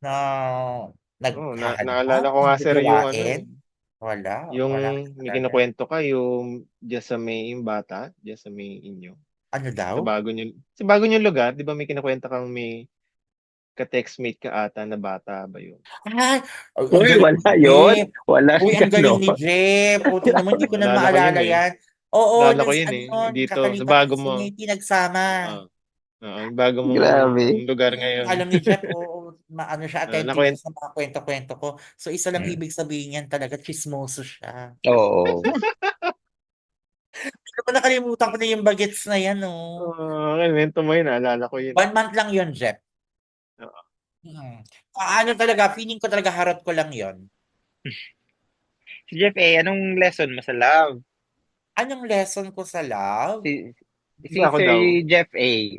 na Naalala naghahanap, ko nga sir yung ano naggawain? eh. Yung Wala may talaga. kinukwento ka yung diyan sa may yung bata, diyan sa may inyo. Ano daw? Sa bago niyong lugar, 'di ba may kinukwento kang may ka-textmate ka ata na bata ba yun? Ay, ang Uy, galing wala ni yun. Jeff. Wala Uy, ang galing gano'n. ni Jeff. O, tignan mo, hindi ko na Naalala ko yun maalala eh. yan. Oo, Naalala dun ko sa yun ano eh. yun, Dito sa kakalipat lang bago si mo. Nate nagsama. Yung bago mong Grabe. lugar ngayon. Alam ni Jeff, oo, maano siya, attentive siya Nakwento. sa mga kwento-kwento ko. So, isa lang Mm. ibig sabihin yan talaga, chismoso siya. Oo. Pero pa nakalimutan ko na yung bagets na yan, oh. Kwento mo yun, naalala ko yun. 1 month lang yun, Jeff. Oo. Ano talaga, feeling ko talaga harot ko lang yon. Si Jeff anong lesson mo sa love? Anong lesson ko sa love? Si Ako Sir daw. Jeff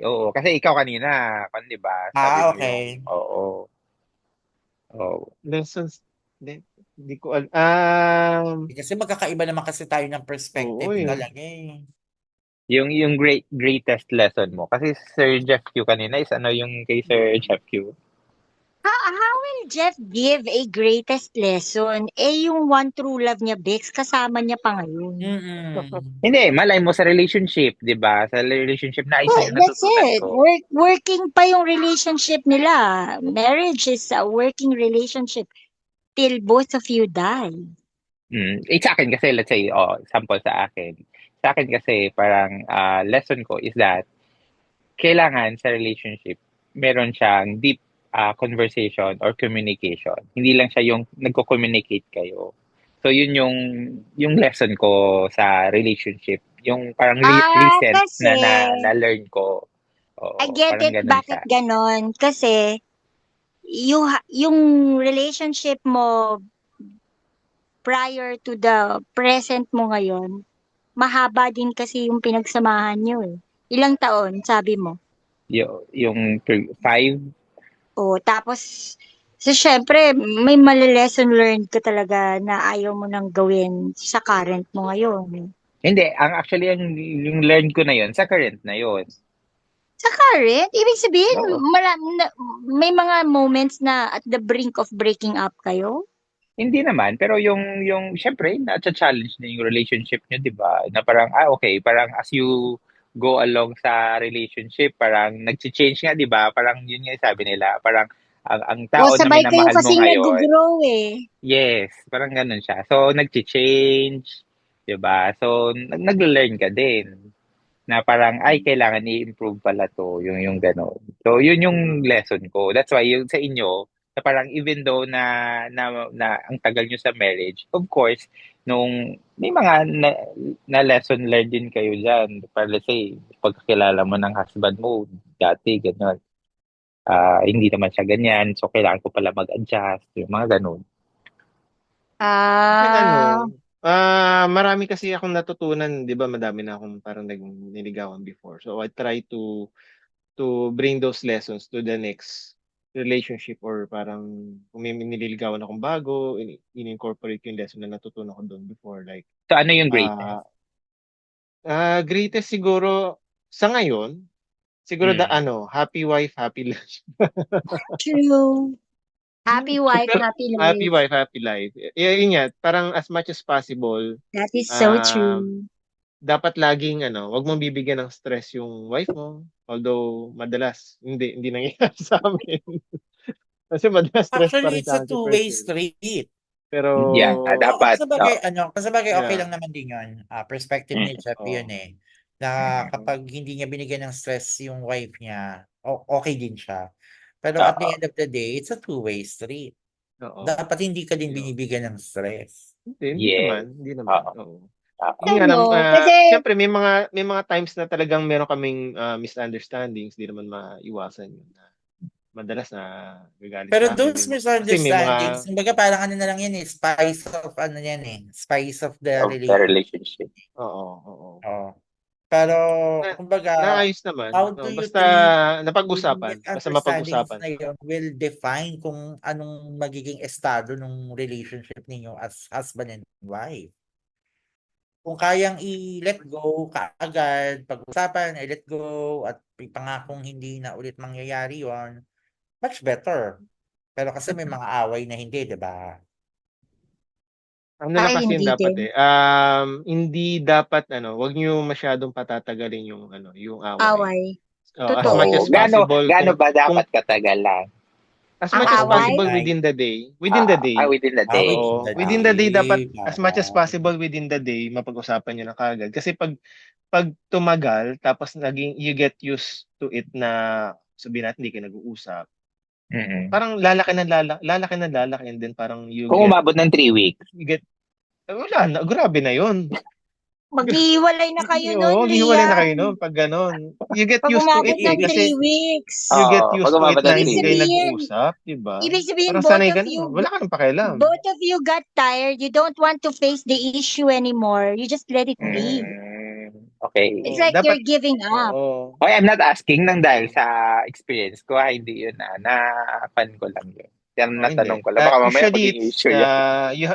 Oo. Kasi ikaw kanina, di ba? Sabi mo yung, Okay. oo. Oo. Lessons. Hindi ko Kasi magkakaiba naman kasi tayo ng perspective oo eh. talaga eh. Yung greatest lesson mo. Kasi Sir Jeff Q kanina is ano yung kay Sir Jeff Q? How will Jeff give a greatest lesson? Yung one true love niya, Bex, kasama niya pa ngayon. Mm. Hindi, malay mo sa relationship, di ba? Sa relationship na ito Oh, yung that's natutunan it. ko. Working pa yung relationship nila. Marriage is a working relationship till both of you die. Sa akin kasi, let's say, sample sa akin. Sa akin kasi, parang lesson ko is that kailangan sa relationship, meron siyang deep conversation or communication. Hindi lang siya yung nagko-communicate kayo. So, yun yung lesson ko sa relationship. Yung parang recent Kasi na learn ko. I Oo, get parang it ganun bakit siya. ganon. Kasi yung relationship mo prior to the present mo ngayon, mahaba din kasi yung pinagsamahan nyo eh. Ilang taon, sabi mo? Yung 5, O, tapos, so syempre, may lesson learned ka talaga na ayaw mo nang gawin sa current mo ngayon. hindi, actually, yung learn ko na yun, sa current na yun. Sa current, ibig sabihin, Oo. may mga moments na at the brink of breaking up kayo? Hindi naman, pero yung siyempre na-challenge na yung relationship niyo, 'di ba? Na parang okay, parang as you go along sa relationship, parang nagche-change nga, 'di ba? Parang yun nga yung sabi nila, parang ang O, tao na sabay kayo minamahal mo kasing ngayon, nag-grow eh. yes, parang ganun siya. So nagche-change, 'di ba? So nagle-learn ka din na parang kailangan i-improve pala 'to, yung gano'n. So yun yung lesson ko. That's why yung sa inyo, na parang even though na ang tagal niyo sa marriage, of course, nung may mga na lesson learned din kayo diyan. Para let's say, pagkakilala mo ng husband mo dati gano'n, hindi naman siya ganyan, so kailangan ko pala mag-adjust, yung mga gano'n. Akin Ah, marami kasi akong natutunan, 'di ba? Madami na akong parang niligawan before. So I try to bring those lessons to the next relationship or parang kung may nililigawan akong bago, in-incorporate ko yung lesson na natutunan ko doon before. Like, So ano yung greatest? ah greatest siguro sa ngayon, siguro Hmm. happy wife, happy life. true. Happy wife, Pero happy happy life. wife, happy life. Yun nga, parang as much as possible, That is so ah true. dapat laging wag mong bibigyan ng stress yung wife mo. Although madalas hindi nangyayari sa amin. Kasi madalas stress pa Actually, rin it's a sa akin si two-way partner. street. Pero Yeah, Oo, dapat. kasabagay okay yeah. lang naman din yun. Perspective ni Jeff yun Oh. eh. Na kapag hindi niya binigyan ng stress yung wife niya, okay din siya. Pero at the Oo. end of the day, it's a two-way street. Oo. Dapat hindi ka din Yun. binibigyan ng stress. Hindi Yes. naman, hindi naman. Oo. Oo. Oo. Yun nga lang, Kasi, siyempre may mga times na talagang meron kaming misunderstandings, di naman maiwasan yun. Madalas na gagalit Pero sa akin. those Kasi may misunderstandings, mga, kumbaga parang ano na lang yan eh, spice of ano yan eh, spice of the Of the relationship. relationship. oo, oo. Oo. Pero, Na, kumbaga, naayos naman. how do No, you basta think yung napag-usapan. Basta misunderstandings mapag-usapan. na yun will define kung anong magiging estado ng relationship ninyo as husband and wife? Kung kayang i-let go kaagad, pag-usapan, i-let go, at pangakong hindi na ulit mangyayari yon, much better. Pero kasi may mga away na hindi, 'di ba? Ano lang Ay, kasi yun hindi dapat din. hindi dapat wag niyo masyadong patatagalin yung away. Away. As much Totoo. Oo. as possible Gaano ba kung dapat katagal lang? as Ang much as away? possible Overnight. within the day. Within the day. Within the Within day. Oo, the within the day dapat day, as much as oo. possible within the day mapag-usapan niyo na kaagad. Kasi pag tumagal tapos naging you get used to it na sabihin natin hindi kayo nag-uusap, Mm-mm. parang lalaki and then parang Kung umabot ng 3 weeks. you get wala na, grabe na yun. Maghihiwalay na kayo nun, Oo, maghiwalay na kayo Rian. nun pag ganon. You get Pag used to umabot it eh ng Ibig, 3 kasi weeks. you get Pag used to it umabot ng na Ibig 3 hindi kayo weeks. sabihin, nag-uusap, 'di ba? ibig sabihin, Parang sanay ka na, wala ka nang pakialam. both of you got tired. You don't want to face the issue anymore. You just let it be. Okay. It's Oo, like dapat you're giving up. oo. Okay, I'm not asking nang dahil sa experience ko. Hindi yun na-fan ko lang yun. Yan Oh, hindi. natanong ko lang. Baka mamaya Usually maging it's issue yan.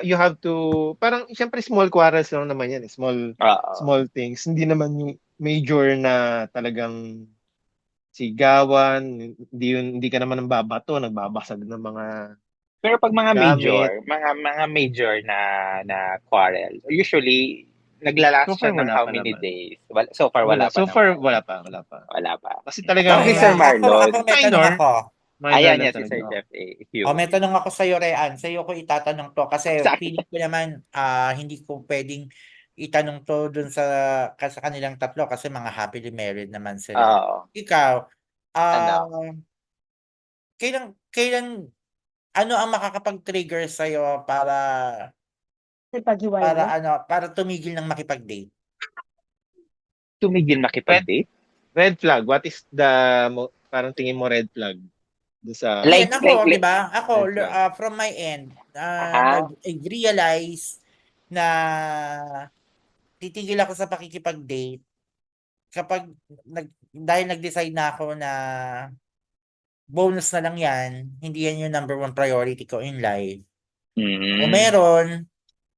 you have to parang siyempre small quarrels lang naman yan, small Oo. small things. Hindi naman yung major na talagang sigawan, hindi ka naman nagbabasag ng mga Pero pag mga gamit. major, mga major na quarrel, usually So naglalast far siya ng wala how pa many naman. days? So far wala pa So far naman. wala pa. Wala pa. Kasi Ikaw, talagang si Sir ako Marlon. may tanong ako. minor Ayan lang yan si talaga. Sir Jeff A. If you. May tanong ako sa'yo, Rean. Sa'yo ko itatanong to kasi Sa akin. feeling ko naman hindi ko pwedeng itanong to dun sa kanilang tatlo kasi mga happily married naman sila. Oo. Ikaw, Ano? kailan ano ang makakapag-trigger sa'yo Paghiwalay. para tumigil ng makipag-date? Tumigil Red, makipag-date? red flag. What is the parang tingin mo red flag? Do sa Ayan Like, ako, 'di ba? red flag. From my end, aha. I've realized na titigil ako sa pakikipag-date kapag dahil nag-decide na ako na bonus na lang 'yan, hindi 'yan yung number one priority ko in life. Kung Mm.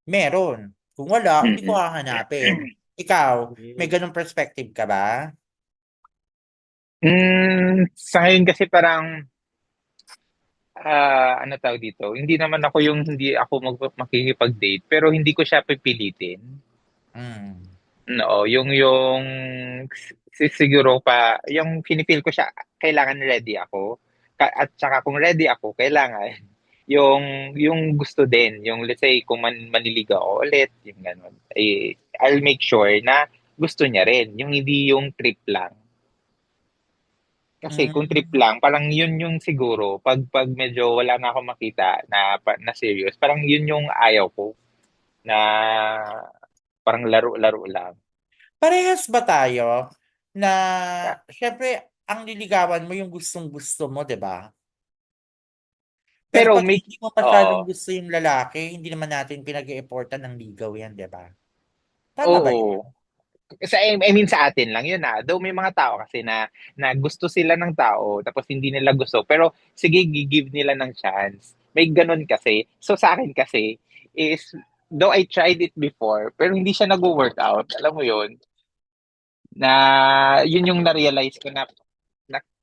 meron. Kung wala, hindi ko Mm-mm. hahanapin. Ikaw, may ganung perspective ka ba? Sa ngayon kasi parang, ano tawag dito, hindi ako makikipag-date, pero hindi ko siya pipilitin. Hmm. No, yung siguro yung feel ko siya, kailangan ready ako. At saka kung ready ako, kailangan yung gusto din, yung let's say kung maniligaw ako ulit, yung ganun. I'll make sure na gusto niya rin, yung hindi yung trip lang. Kasi kung trip Hmm. lang, parang yun yung siguro, pag medyo wala na akong makita na serious, parang yun yung ayaw ko, na parang laro-laro lang. Parehas ba tayo na Yeah. siyempre ang liligawan mo yung gustong-gusto mo, 'di ba? Pero Pero pag hindi mo masyadong oo, gusto yung lalaki, hindi naman natin pinag-e-effortan ng ligaw 'yan, 'di ba? Tama ba 'yun? oo. I mean sa atin lang yun Though may mga tao kasi na gusto sila ng tao tapos hindi nila gusto pero sige give nila ng chance. May ganun kasi. So sa akin kasi is though I tried it before pero hindi siya nag-workout. Alam mo yun? Na yun yung na-realize ko na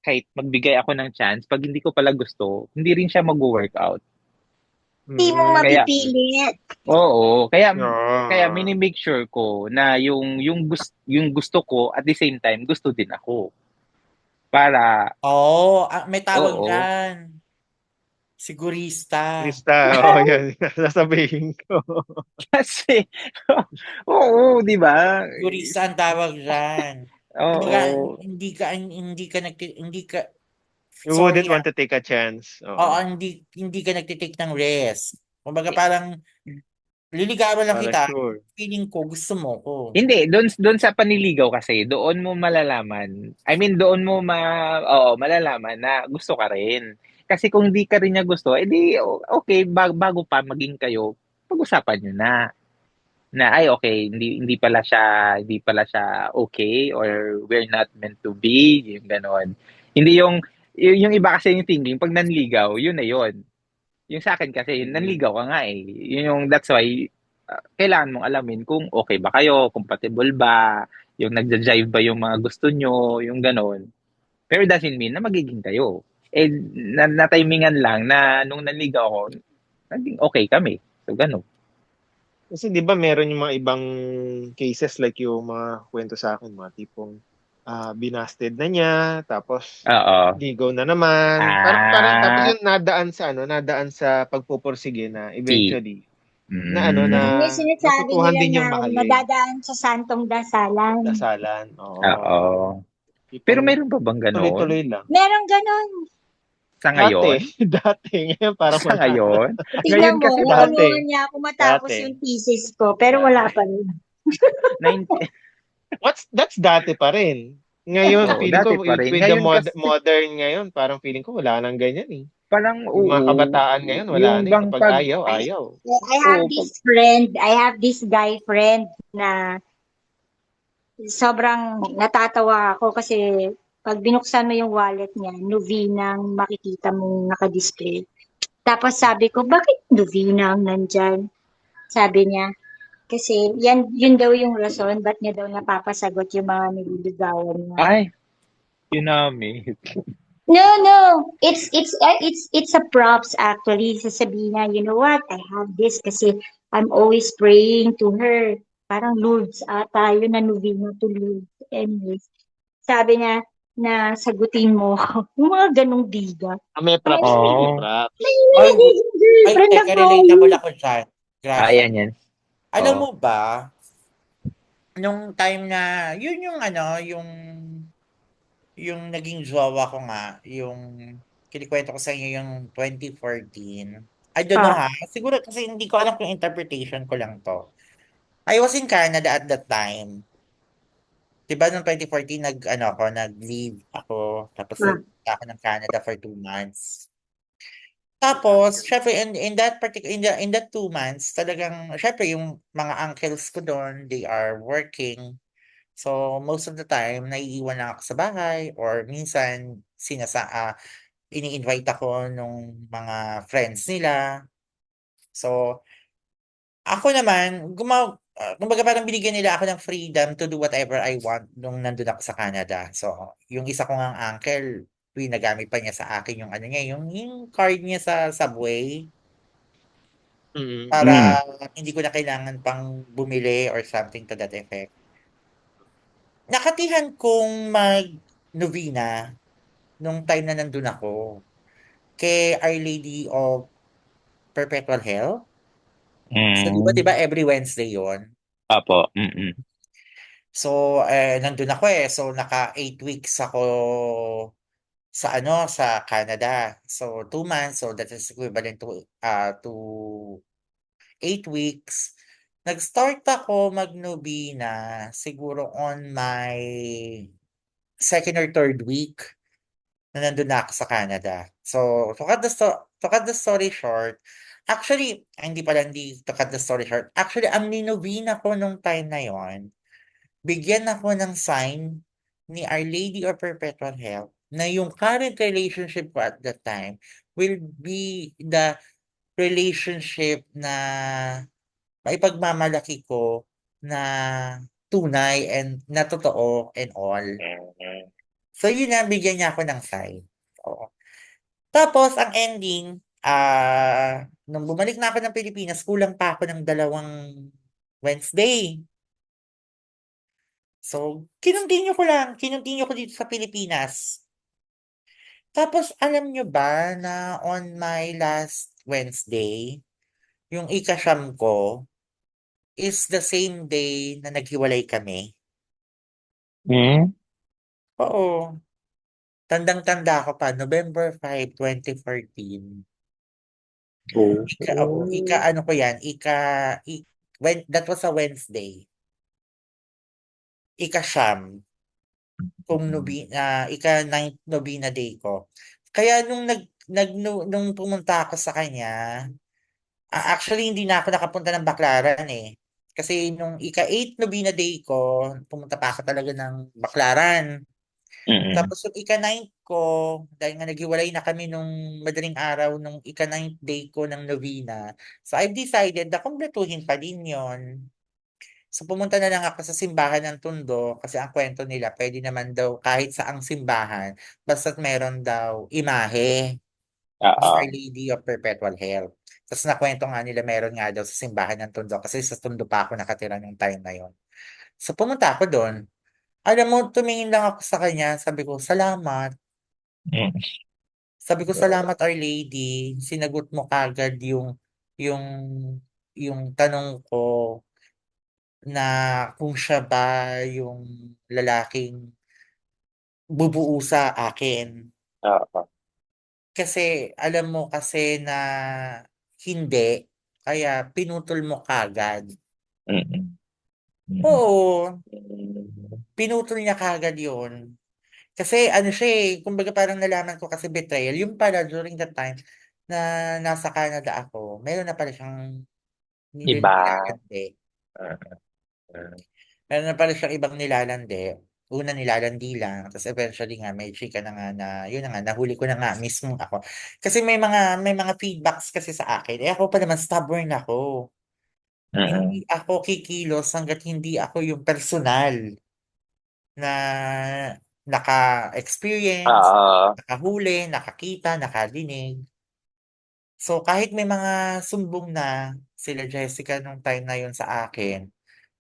kahit magbigay ako ng chance pag hindi ko pala gusto, hindi rin siya mag-workout. Hindi mo Kaya mapipilit. oo, kaya Ah. mini-make sure ko na yung gusto ko at the same time gusto din ako. Para May tawag oo. diyan, sigurista. Krista, yan. Sasabihin ko. Kasi oo, 'di ba? Sigurista ang tawag diyan. Kumbaga Oo. hindi ka You sorry, wouldn't want to take a chance. oo, Oo. hindi ka nagte-take ng risk. Kumbaga parang liligawan lang Para kita, sure. feeling ko gusto mo ko. Hindi, doon sa panliligaw kasi, doon mo malalaman. I mean, doon mo malalaman na gusto ka rin. Kasi kung di ka rin niya gusto, edi okay, bago pa maging kayo, pag-usapan niyo na ay okay, hindi pala siya okay or we're not meant to be, yung gano'n. Hindi yung iba kasi yung thinking pag nanligaw, yun na yun. Yung sa akin kasi nanligaw ka nga eh. Yun yung that's why kailangan mong alamin kung okay ba kayo, compatible ba, yung nagja-jive ba yung mga gusto nyo, yung gano'n. Pero it doesn't mean na magiging kayo. Eh, na-timingan lang na nung naligaw ako, naging okay kami. So, gano'n. Kasi 'di ba meron yung mga ibang cases like yung mga kwento sa akin, mga tipong binasted na niya, tapos Oo. ligaw na naman. Parang tapos Ah, yun nadaan sa pagpupursige na si eventually na ano na hmm, Yun yung sinasabi natutuhan nila din na yung mahalin, nadadaan sa santong dasalan. dasalan. Oo. oo. Pero Tipong meron pa bang gano'n? tuloy-tuloy lang. Meron ganon. Sa Dati, ngayon? dati ngayon parang Sa wala na. ngayon? Tignan Ngayon mo, kasi parang Dati, natulungan niya ako matapos dati, yung thesis ko, pero wala dati. pa rin. nine That's dati pa rin. Ngayon, oo, feeling dati ko pa with, rin. with the Ngayon kasi modern ngayon, parang feeling ko wala nang ganyan eh. parang Yung mga oo, kabataan ngayon, wala yung na eh. bang Kapag 'pag ayaw, I, ayaw. I have oo, 'pag this friend, I have this guy friend na sobrang natatawa ako kasi pag binuksan mo yung wallet niya, Nuvinang makikita mong nakadisplay. Tapos sabi ko, bakit Nuvinang nandyan? Sabi niya, kasi yun daw yung rason, ba't niya daw napapasagot yung mga nililigawan niya. ay, ginamit. No, no. It's a props actually. Sasabihin niya, you know what? I have this kasi I'm always praying to her. Parang Lourdes ata, yun na novena to Lourdes. Anyways, sabi niya na sagutin mo yung mga ganong diga. May Ay, props din, may Oo. props. may Ay, nagiging ay, girlfriend teka, ako. relatable ako dyan. Gracia. Ayan yan. Alam Oo. mo ba, nung time na, yun yung ano, yung naging jowa ko nga, yung kinikwento ko sa inyo yung 2014. I don't know Ah, ha, siguro kasi hindi ko alam kung interpretation ko lang to. I was in Canada at that time. 'Di ba noong 2014 nag-leave ako tapos ah, nagpunta ako ng Canada for 2 months. Tapos syempre in that 2 months talagang syempre yung mga uncles ko doon, they are working. So most of the time naiiwan lang ako sa bahay or minsan ini-invite ako nung mga friends nila. So ako naman, kumbaga parang binigyan nila ako ng freedom to do whatever I want nung nandun ako sa Canada. So, yung isa ko ngang uncle, pinagamit pa niya sa akin yung ano niya, yung card niya sa subway para Hmm. hindi ko na kailangan pang bumili or something to that effect. Nakatihan kong mag-novena nung time na nandun ako kay Our Lady of Perpetual Hell. So, di ba Hmm. every Wednesday yon. Opo, mm. So, nandun ako eh. So, naka 8 weeks ako sa Canada. So, 2 months. So, that is equivalent to 8 weeks. Nag-start ako mag-Novena siguro on my second or third week na nandun na ako sa Canada. So, to cut the story short, actually, hindi to cut the story short. Actually, ang ninovena ko nung time na yon, bigyan ako ng sign ni Our Lady of Perpetual Help na yung current relationship ko at that time will be the relationship na maipagmamalaki ko na tunay and na totoo and all. So yun na, bigyan niya ako ng sign. Oo. Tapos ang ending, nung bumalik na ako ng Pilipinas, kulang pa ako ng 2 Wednesday. So, kinontinue ko dito sa Pilipinas. Tapos alam nyo ba na on my last Wednesday, yung ika-siyam ko is the same day na naghiwalay kami. Hmm? Oo, tandang-tanda ko pa, November 5, 2014. Oo. Ano ko yan, that was a Wednesday. Ika-siyam, ika-9th Novena day ko. Kaya nung pumunta ako sa kanya, actually hindi na ako nakapunta ng Baclaran eh. Kasi nung ika-8 Novena day ko, pumunta pa ako talaga ng Baclaran. Mm. Tapos yung ika-9th ko, dahil nga naghiwalay na kami nung madaling araw nung ika-9th day ko ng novena. So I've decided na kumpletuhin pa din yon. So, pumunta na lang ako sa simbahan ng Tondo kasi ang kwento nila pwede naman daw kahit saang simbahan basta't meron daw imahe ni Oo. Our Lady of Perpetual Help. Tapos nakwento nga nila meron nga daw sa simbahan ng Tondo kasi sa Tondo pa ako nakatira nung time na yon. So, pumunta ako doon. Alam mo, tumingin lang ako sa kanya, sabi ko, salamat. Mm. Sabi ko, salamat Our Lady. Sinagot mo kagad yung, yung tanong ko na kung siya ba yung lalaking bubuo sa akin. Oo. Kasi alam mo kasi na hindi, kaya pinutol mo kagad. Mm. Mm. Oo, Mm. pinutol niya kagad yun. Kasi ano siya eh, kumbaga parang nalaman ko kasi betrayal. Yung pala during that time na nasa Canada ako, meron na pala siyang Iba. nilalandi. Ah, ah. Meron na pala siyang ibang nilalandi. Una nilalandi lang, tapos eventually nga may chika na nga na, yun na nga, nahuli ko na nga mismo ako. Kasi may mga feedbacks kasi sa akin. Eh ako pa naman, stubborn ako. Hindi Mm. ako kikilos hanggat hindi ako yung personal na naka-experience, Oo. nakahuli, nakakita, nakadinig. So kahit may mga sumbong na sila Jessica nung time na yun sa akin,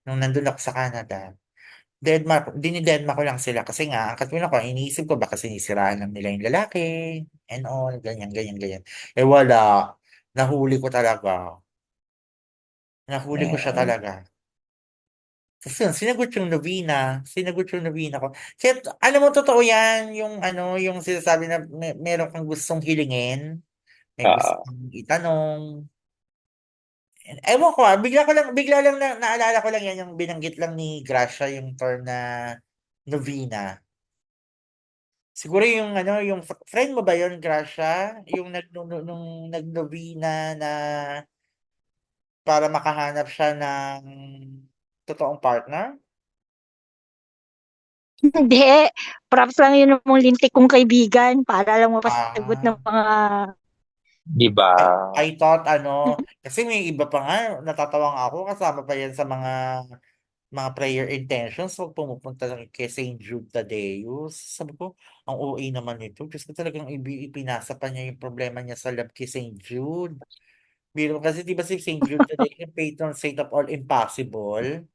nung nandun ako sa Canada, dinidedma ko lang sila kasi nga, ang katulad ko, iniisip ko baka sinisiraan lang nila yung lalaki and all, ganyan, ganyan, ganyan. Eh wala, nahuli ko talaga. Nahuli ko siya Mm. talaga. Tapos yun, sinagot yung novena ko. Kaya, alam mo, totoo yan, yung ano, yung sinasabi na meron kang gustong hilingin, may gusto Oo. kang itanong. Ewan ko bigla lang naalala ko lang yan, yung binanggit lang ni Gracia, yung term na novena. Siguro yung ano, yung friend mo ba yun, Gracia? Yung nung nagnovena na para makahanap siya ng totoong partner? Hindi, props lang yun ng mga lintik kong kaibigan para lang mapasagot Ah, ng mga Di ba? I thought ano, kasi may iba pa nga, natatawa nga ako, kasama pa yan sa mga prayer intentions, wag pumupunta lang kay St. Jude Tadeus. Sabi ko, ang OA naman nito. Diyos ko talagang ipinasa pa niya yung problema niya sa love kay St. Jude. Biro kasi di ba si St. Jude Tadeus yung patron saint of all impossible?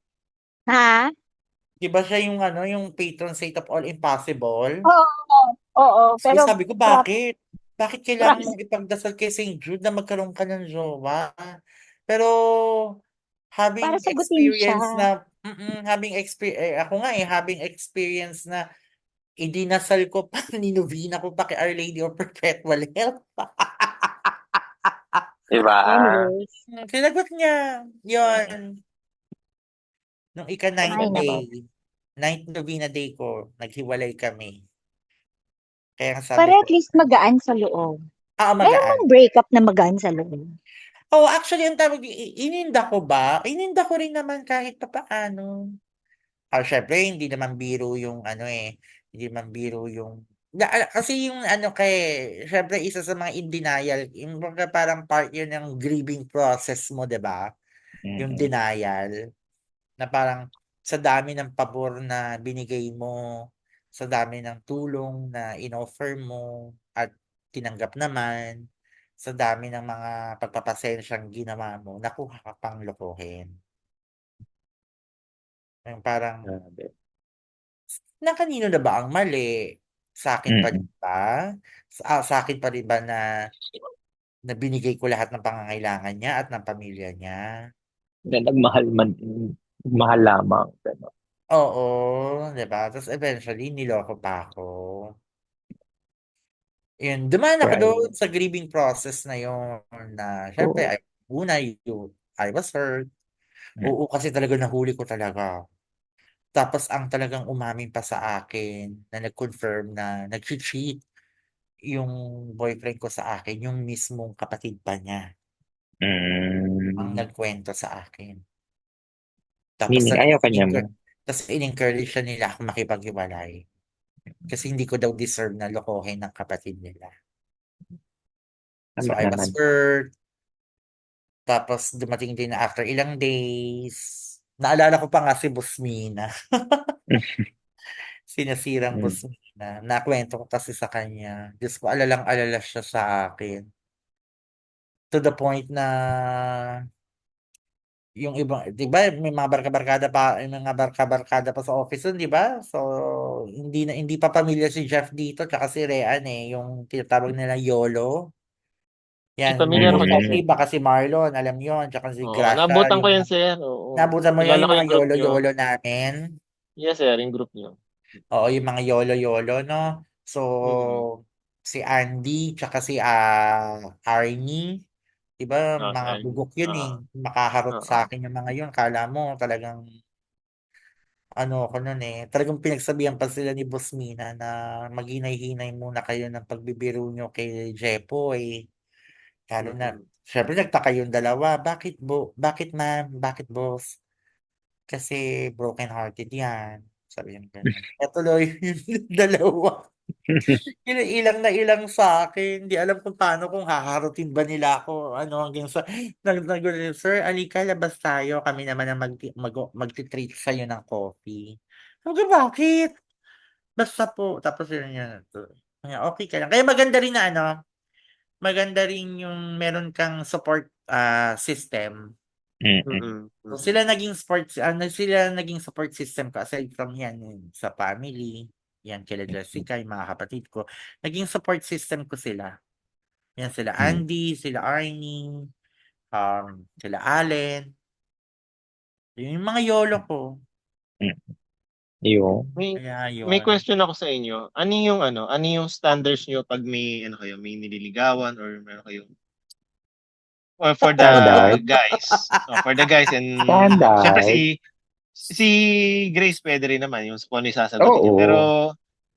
ha? Di ba siya yung ano, yung patron saint of all impossible? Oo, oo, So pero sabi ko, props, bakit? Bakit kailangan props mong ipagdasal kay St. Jude na magkaroon ka ng jowa? Pero para having sagutin siya. experience na ako nga having experience na idinasal ko pa, ninubina ko pa kay Our Lady of Perpetual Help. Di ba? Anyways, Sinagot niya, Mm. yon nung ika-ninth ay day, nako. ninth novena day ko, naghiwalay kami. Kaya nga sabi Para ko, at least magaan sa loob. Meron magaan. bang breakup na magaan sa loob? Oh, actually, ang tawag, ininda ko ba? Ininda ko rin naman kahit papaano. Syempre hindi naman biro yung ano, hindi naman biro yung kasi yung ano syempre isa sa mga in denial, yung mga parang part yun ng grieving process mo, 'di ba? Yung Mm. denial na parang sa dami ng pabor na binigay mo, sa dami ng tulong na inoffer mo at tinanggap naman, sa dami ng mga pagpapasensyang ginawa mo, nakuha ka pang lokohin. Yung parang Grabe. na kanino na ba ang mali? Sa'kin pa rin Mm. ba? Sa'kin pa rin ba na binigay ko lahat ng pangangailangan niya at ng pamilya niya? Na nagmahal lamang. Pero, Oo, 'di ba? Tapos eventually niloko pa ako. Yun, dumaan ako doon right. sa grieving process na yun na siyempre Oo. I was hurt. Mm. Oo, kasi talaga nahuli ko talaga. Tapos ang talagang umamin pa sa akin na nag-confirm na nagche-cheat yung boyfriend ko sa akin, yung mismong kapatid pa niya ang Mm. nagkwento sa akin. Tapos Meaning, ayaw talagang ka niya mo. in-encourage siya nila akong makipaghiwalay. Kasi hindi ko daw deserve na lokohin ng kapatid nila. So Tama I was naman. hurt. Tapos dumating din na after ilang days, Naalala ko pa nga si Busmina. Sinasirang Mm. Busmina. Nakwento ko kasi sa kanya. Diyos ko, alalang-alala siya sa akin. To the point na yung ibang, di ba, may mga barka-barkada pa, may mga barka-barkada pa sa office nun, di ba? So, hindi pa pamilya si Jeff dito, tsaka si Rean yung tinatawag nila YOLO. Ay, Yan, pamilyar ako dyan, sir. mostly baka si Marlon, alam yon, tsaka si Oo, Gracia, naabutan ko yung yan, sir. Oo. nabutan mo yun, Kilala yung ko mga yung group nyo. YOLO-YOLO namin. Yes, sir, yung group nyo. Oo, yung mga YOLO-YOLO, no? So, Mm-mm. si Andy, tsaka si Arnie, diba, Si mga Arnie. bugok yun Oo. makaharot Oo. sa akin yung mga yun, kala mo talagang, ano ko nun talagang pinagsabihan pa sila ni Boss Mina na maghinay-hinay muna kayo ng pagbibiro nyo kay Jepo Lalo na, Mm-mm. syempre nagtaka yung dalawa, bakit ma'am, bakit boss? Kasi broken hearted yan. Sabi yung gano'n. Tuloy yung dalawa. Ilang na ilang sa akin. Di alam kung paano kung haharutin ba nila ako. Ano hanggang sa sir, alika labas tayo. Kami naman ang magti-treat sa'yo ng coffee. Sabi ko, bakit? Basta po. Tapos yun yun. Okay ka lang. Kaya maganda rin na maganda rin yung meron kang support system. Mm. Mm-mm. So sila naging support system ko aside from yan sa family, yan kila Jessica, yung mga kapatid ko. Naging support system ko sila. Yan sila Mm. Andy, sila Arnie, sila Allen, yung mga yolo ko. Mm. Yun. May Kaya may yun. question ako sa inyo. Ano yung standards nyo pag may nililigawan or meron kayong or for the Standard. guys. For the guys and syempre Standard. si Grace pwede rin naman yung kung ano yung sasagutin niya. Pero Oo.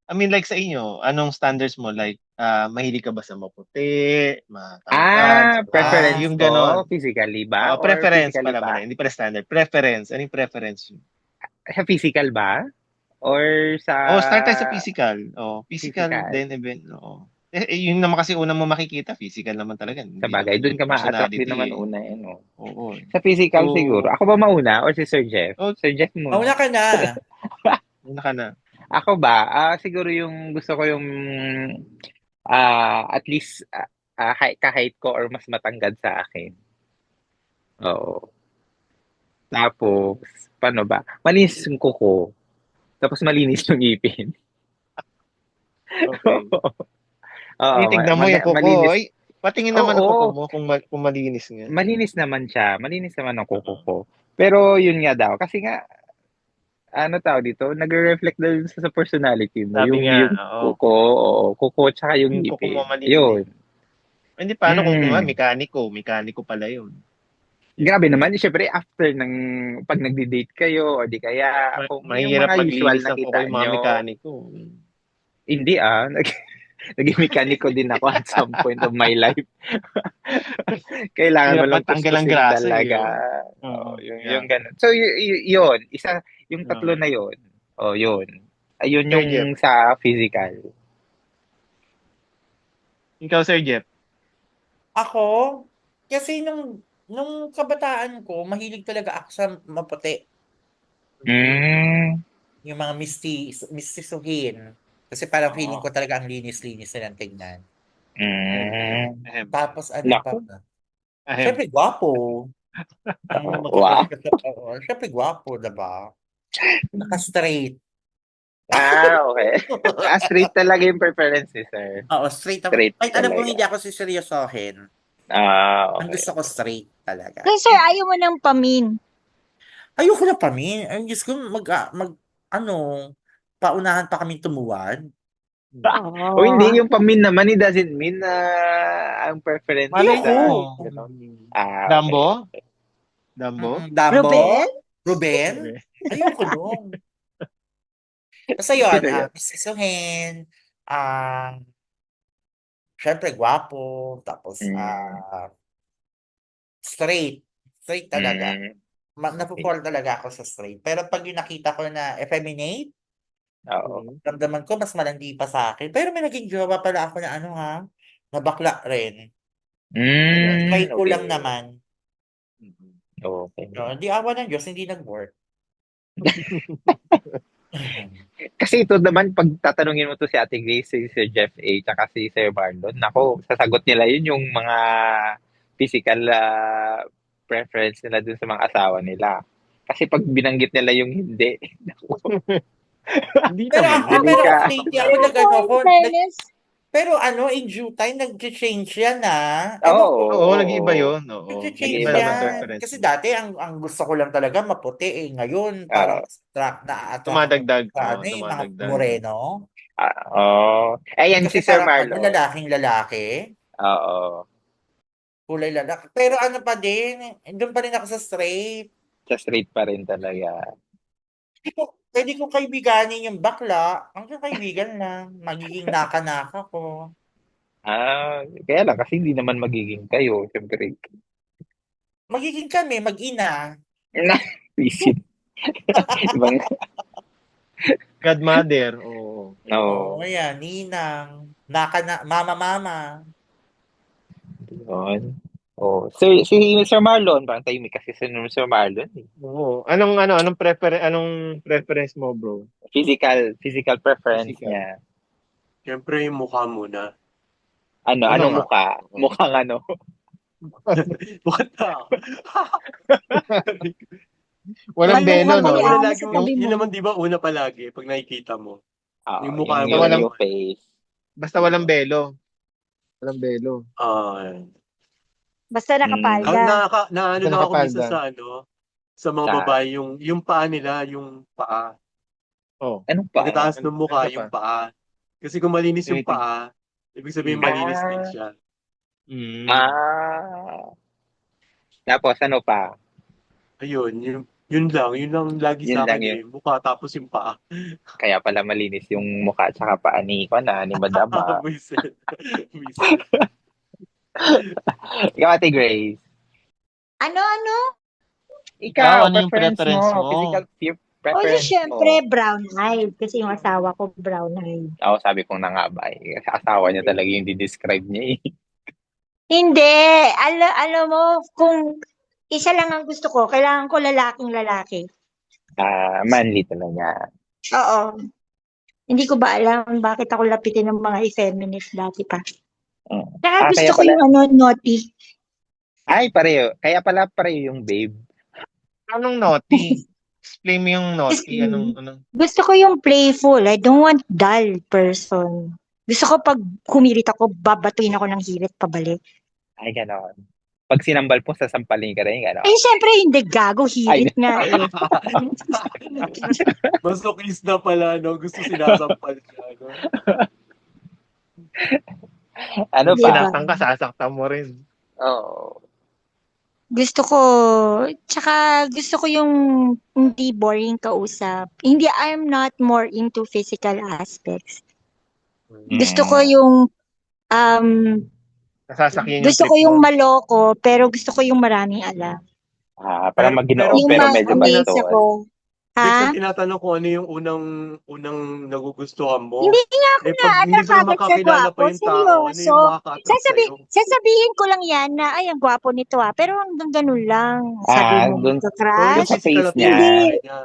I mean like sa inyo, anong standards mo? Like mahilig ka ba sa maputi, matangkad, Preference Ah, yung ko, ganon? physically ba? Or Preference physically pala pa? mali. Hindi pala standard. Preference. Anong preference nyo? Sa physical ba? Or sa Start tayo sa physical. Physical, physical? then event. Yun naman kasi unang mo makikita, physical naman talaga. Sa Hindi bagay, naman dun yung ka ma-attract din personality naman eh. una no? Oo. Sa So, physical siguro. Ako ba mauna or si Sir Jeff? oh, Sir Jeff muna. mauna ka na. una ka na. Ako ba? Siguro yung gusto ko yung at least kahit ko or mas matangkad sa akin. Oo. Tapos, paano ba? Malinis yung kuko. Tapos malinis yung ngipin. Okay. Oo, Tignan mo yung kuko. malinis. Ay, patingin naman ang kuko Oo, mo kung malinis nga. malinis naman siya. Malinis naman ang kuko Oo. ko. Pero yun nga daw. Kasi nga, ano tawag dito, nagre-reflect daw sa personality mo. Sabi nga, Yung oo. kuko, oo, kuko tsaka yung Yung kuko mo ngipin. malinis. Yun. Hindi, paano kung Mm. mekaniko pala yun. Grabe naman, syempre after ng pag nagdi-date kayo or di kaya kung yung Mahirap mga usual maglinis na ng kuko kita yung mga nyo, mekaniko. hindi naging mekaniko din ako at some point of my life. Kailangan mo Hirap lang matanggal ang kuskusin grasa eh. talaga. Oo. Yung ganun. So, yun. Yung tatlo Oo. na yun. Yun. Ayun Sir yung Jeff. sa physical. Ikaw, Sir Jeff. Ako, kasi nung kabataan ko, mahilig talaga ako sa maputi. Mm. Yung mga mistisuhin. Kasi parang feeling Oo. ko talaga ang linis-linis nilang tignan. Mm. Tapos ano pa Lako. ba? Ahem. Siyempre gwapo. Ang Wow. magkakasya ka siyempre gwapo, diba? Naka-straight. Okay. Straight talaga yung preference ni sir. Oo, straight ako. Straight Kahit alam kong talaga. hindi ako siseryosohin. Ang Okay. gusto ko straight talaga. Kasi sir, ayaw mo ng pamin. Ayoko na pa Ang Diyos ko ano, paunahan pa kaming tumuwad. O hindi, Oh. yung pamin naman, it doesn't mean na ang preference Malay sa mo. ganon. Okay. Dumbo? Dumbo? Dambo? Ruben? Ruben? Ayoko nun. Basta yun, Sino yun? sisuhin, ah, syempre gwapo, tapos Mm, straight. Straight talaga. okay. Napupol talaga ako sa straight. Pero pag yung nakita ko na effeminate, Oo. ramdaman ko mas malandi pa sa akin. Pero may naging jowa pala ako na na bakla rin. Try ko lang Okay. naman. Okay. No, di awa ng Diyos, hindi nag-work. Kasi ito naman, pag tatanungin mo to si Ate Grace, si Sir Jeff A, tsaka si Sir Marlon, nako, sasagot nila yun yung mga physical preference nila dun sa mga asawa nila. Kasi pag binanggit nila yung hindi, naku, Hindi Pero naman. ako, dali pero ka. lately ako nag-ano ako, In fairness, pero in due time, nag-change yan Ewan ko, Oo, Oo, oo, nag-iiba oo. yun. Oo, nag-change nag-iiba Nag-iiba naman na. yan. preference Kasi mo. dati, ang gusto ko lang talaga maputi Ngayon, parang Oo. na-attract ako Dumadagdag. sa Oo, yung mga dumadagdag. moreno. Oh. Ayan Kasi si Sir parang Marlon. lalaking lalaki, Oo. kulay lalaki. Pero pa din, doon pa rin ako sa straight. Sa straight pa rin talaga. Pwede ko kaibiganin yung bakla, hanggang kaibigan lang, magiging naka-naka ko. Kaya lang kasi hindi naman magiging kayo, siyempre. Magiging kami, mag-ina. Visit. Ibang, Godmother. Oo. Oo, no. ayan, ninang, mama. Yun. Oh, si Sir Marlon, parang tahimik kasi si Sir Marlon. Eh. Oo. Anong preference mo, bro? Physical preference Physical. niya. Siyempre yung mukha muna. Ano Anong nga? mukha? Oo. Mukhang ano? What the? Walang Yung belo, Walang no? una hayaan mo lagi sa yung, tabi yun mo. naman di ba una palagi pag nakikita mo. Yung mukha Yung Basta mo yun, walang, yung naman. face. basta Di walang ba? belo. Walang belo. Basta Mm, nakapalda. Na ano Basta na ako minsan nakapalda. sa mga sa, babae yung paa nila, yung paa. Oh. anong pa? Pagkataas ng Ano mukha, pa? yung paa. Kasi kung malinis yung Tinitig. paa, ibig sabihin Mm. malinis din siya. Mm. Ah, tapos ano pa? Ayun, yun lang lagi Yun sa lang akin yun. mukha tapos yung paa. Kaya pala malinis yung mukha tsaka paa ni Madam. Buisit. Buisit. Ikaw, Ate Grace. Ano? Ikaw, Ikaw, ano yung preference preference mo. mo? Physical O di preference syempre, mo. brown-eyed. Kasi yung asawa ko, brown-eyed. Ako sabi ko na nga ba, eh, asawa niya talaga yung di-describe niya eh. Hindi. Alam mo, kung isa lang ang gusto ko, kailangan ko lalaking lalaki. Manly talaga. Oo. Hindi ko ba alam bakit ako lapitin ng mga effeminate dati pa. Mm. Saka gusto Kaya ko pala, yung naughty. pareho. Kaya pala pareho yung babe. Anong naughty? Explain mo yung naughty. Anong? Gusto ko yung playful. I don't want dull person. Gusto ko pag humirit ako, babatuin ako ng hirit pabalik. Ay, ganon. Pag sinambal po, sasampalin ka rin, ganon. Eh, syempre, hindi gago. Hirit nga eh. Masokis na pala, no? Gusto sinasampal siya, no? Ano Pag Diba? pa? sinaktan ka, sasaktan mo rin. Oo. Gusto ko, tsaka gusto ko yung hindi boring kausap. Hindi, I'm not more into physical aspects. Gusto ko Mm. yung, Nasasakyan yung gusto trip ko yung mo. maloko, pero gusto ko yung maraming alam. Parang maginoo, Yung pero medyo ma-amaze bastos. ako. Minsan Ha? tinatanong ko ano yung unang nagugustuhan mo. Hindi nga ako Pag hindi na-attract mo na agad sa makakilala pa gwapo. yung tao, ano Seryoso. yung makaka-attract sa'yo? Sasabihin ko lang yan na, ay, ang gwapo nito Pero hanggang ganun lang. Sabi mo, Dun So, yung crush? physical sa face appearance Hindi. niya. niya.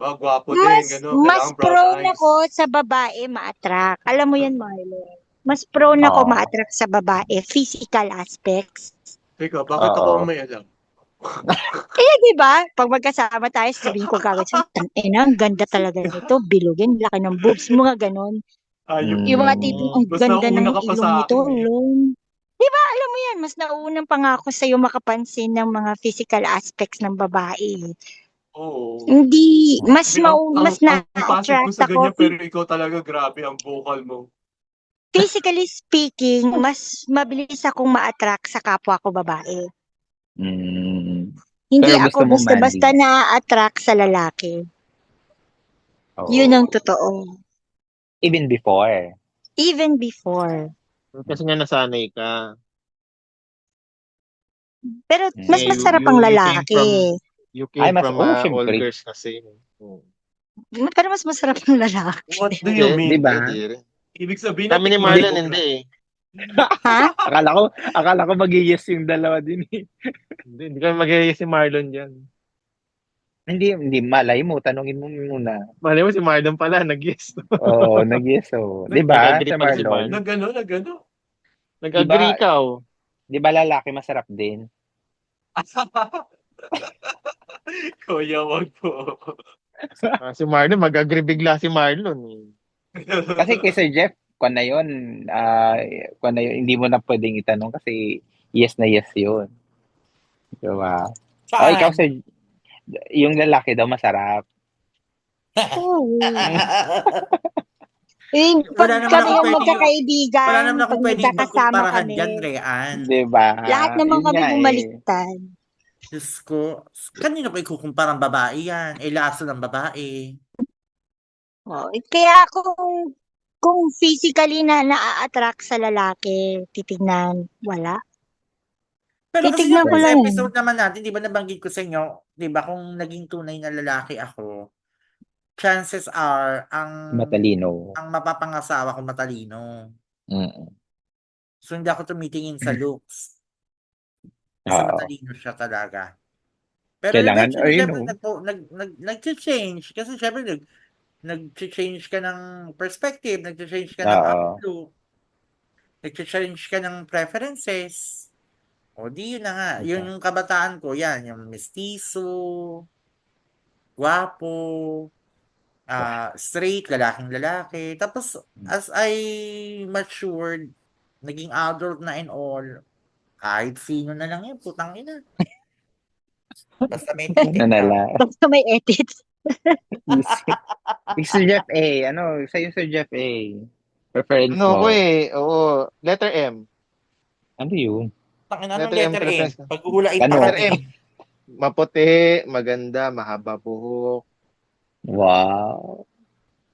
Gwapo din, gano'n. Mas Kailangan brown prone eyes. ako sa babae ma-attract. Alam mo yan, Marlon. Mas prone ako Oo. ma-attract sa babae. Physical aspects. Teka, bakit ako ang Oo. may alam? Kaya di ba? Pag magkasama tayo, sabihin ko kagad sa'yo, tangina, ang ganda talaga nito. Bilugin, laki ng boobs, mga ganon. Ayun. Yung mga Mm. tipong, ang Mas ganda nauna ng ka pa ilong sa nito. akin eh. Long. Di ba, alam mo yan, mas naunang pa nga ako sa'yo makapansin ng mga physical aspects ng babae. Oo. Hindi, mas Ang passive ko na-attract sa ako. ganyan, pero ikaw talaga grabe ang vocal mo. Physically speaking, mas mabilis akong ma-attract sa kapwa ko babae. Mm. Hindi Pero ako gusto mo basta-basta manly. na-attract sa lalaki. Oo. Yun ang totoo. Even before. Even before. Kasi nga nasanay ka. Pero mas Eh, masarap ang lalaki. You came from all syempre. girls kasi. Oh. Pero mas masarap ang lalaki. What do you Hindi, mean? Di ba? Hindi rin. Ibig sabihin Kami ni natikman Marlon mo, hindi eh. Ha? Akala ko mag-yes yung dalawa din eh. Hindi kami mag si Marlon dyan. Hindi, malay mo, tanungin mo muna. Malay mo si Marlon pala, nag-yes. Oo, nag-yes oh. Di ba, Nag-agree Sir pala si Marlon? Marlon. Nagano? Di ba, Nag-agree ka, oh. di ba lalaki masarap din? Kuya, wag po. Si Marlon, mag-agree bigla si Marlon. Eh. Kasi kay Sir Jeff, kung na yun, hindi mo na pwedeng itanong kasi yes na yes yun. Di ba? O ikaw, Saan? Sir, yung lalaki daw masarap. Oo. Eh, pag Wala naman kami ako yung pwedeng, wala magkakaibigan, naman pag akong pwedeng nagkakasama ipagkumparahan kami, dyan, Rean. Di ba? lahat naman Yun kami nga eh. bumaliktad. Diyos ko, kanino pa ikukumparang babae yan? Eh, laso ng babae. Oh, kaya kung physically na naa-attract sa lalaki, titignan, wala. Pero kasi Titignan yung ko first lang. episode naman natin, di ba nabanggit ko sa inyo, di ba kung naging tunay na lalaki ako, chances are, Matalino. ang mapapangasawa ko matalino. Mm. So, hindi ako tumitingin sa looks. Kasi Oo. matalino siya talaga. Pero Kailangan, eventually, ayun syempre, oh. nag-change. Kasi syempre, nag-change ka ng perspective, nag-change ka ng Oo. outlook, nag-change ka ng preferences. O di yun na nga. Yun yung kabataan ko, yan. Yung mestizo, gwapo, straight, lalaking lalaki. Tapos, as I matured, naging adult na and all, kahit sino na lang yun, putang ina. Basta may Ano titik na ka. lang. Basta may edits. Sir Jeff A. Ano, sa'yo Sir Jeff A. Preference Ano ko mo. eh, oo, letter M. Ano yun? Tangina, anong Letter M letter M? preference. Paghuhulain pa Ano? Letter kami. M. Maputi, maganda, mahaba buhok, Wow.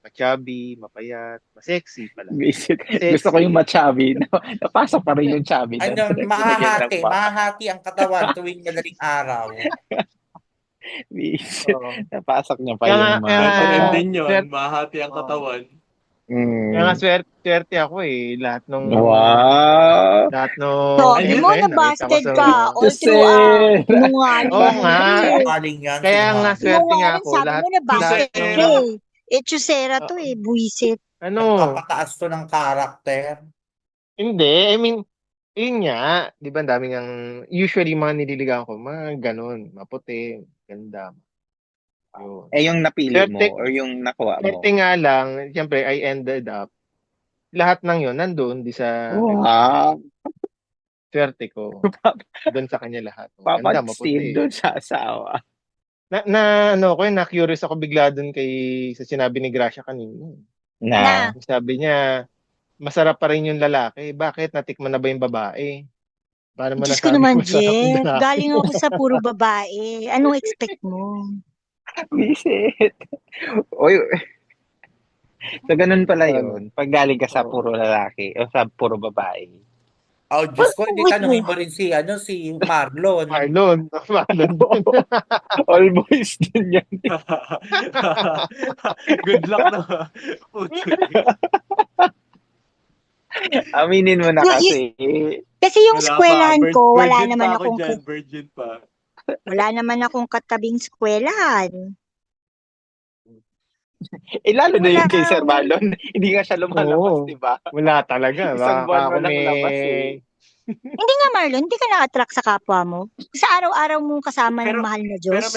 machubby, mapayat, masexy pala. Visit. Sexy. Gusto ko yung machabi. Napasok pa rin yung chubby. Ano, Nilagyan ng ba? mahahati ang katawan tuwing madaling araw. Visit. Oo. Napasok niya pa Kaya yung nga- kaya nga- Letter M mga... din yun. Swerte. Mahati ang katawan. Kaya nga swerte ako eh. Lahat nung Wow. Sabi Ayun, mo, nakita ko nabasted sa... ka all Kasi... through nungaling Oo mo nga. eh. Sinungaling yan, Kaya nga sinungaling. swerte nga Nungaling, ako. sabi Lahat, mo, nabasted lahat ka ng- eh. Chusera to eh, buisit. ano, Nagpapataas to ng karakter. hindi. I mean, yun nga. Di ba ang daming ang... Usually, mga nililigawan ko, mga ganun. Maputi, ganda. Yun. Eh, yung napili mo Swerte, or yung nakuha mo. swerte nga lang, siyempre, I ended up, lahat ng yun, nandun, di sa Wow. swerte ko. Doon sa kanya lahat. Ganda, Papansin maputi. doon sa asawa. Na-curious ako bigla doon sa sinabi ni Gracia kanina. Na. Sabi niya, masarap pa rin yung lalaki. Bakit? Natikman na ba yung babae? Para mo Diyos ko nasabi naman, masarap yung Jeff. lalaki. Galing ako sa puro babae. Anong expect mo? Visit. Oy. So, ganun pala yun. Pag galing ka sa Oo. puro lalaki o sa puro babae. Oh, Diyos ko, hindi tanongin mo rin si Marlon. Marlon din. All boys din yan. Good luck na. Aminin mo na kasi. Kasi yung Wala eskwelahan pa. ko, wala Virgin naman pa ako akong dyan. Virgin pa. wala naman akong katabing eskwelahan. Eh, lalo na Wala. yun kay Sir Marlon. Hindi nga siya lumalabas, Oo. di ba? Wala talaga. Isang Baka buwan ako mo lang labas eh. Hindi nga, Marlon, hindi ka na-attract sa kapwa mo. Sa araw-araw mong kasama ng Pero- mahal na Pero Diyos.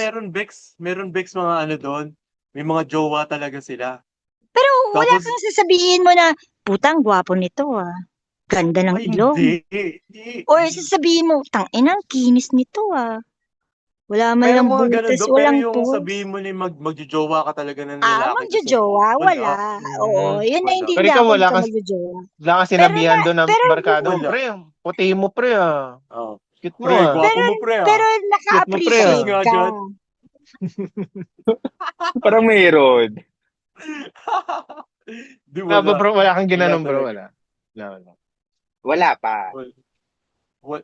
meron Bex mga ano doon. May mga jowa talaga sila. Pero wala Tapos- kang sasabihin mo na, putang gwapo nito ah. Ganda ng Ay, ilong. hindi. Or sasabihin mo, inang kinis nito ah. Wala man lang Meron mga ganun butas, doon. Pero walang yung pulse. sabihin mo na magjojowa ka talaga ng lalaki. Magjojowa, wala. Oo, yun Wala. naintindihan Pero ikaw ko wala ka kang- magjojowa. Wala kang sinabihan doon na pero- barkado. Wala. Pre, puti mo pre ah. Oh. Cute mo Pre, ah. gwapo mo pre ah. Pero Cute mo, naka-appreciate pre. ka. Parang mayroon. Di Wala ba bro? Wala kang ginanong Wala bro? talaga. Wala. Wala pa.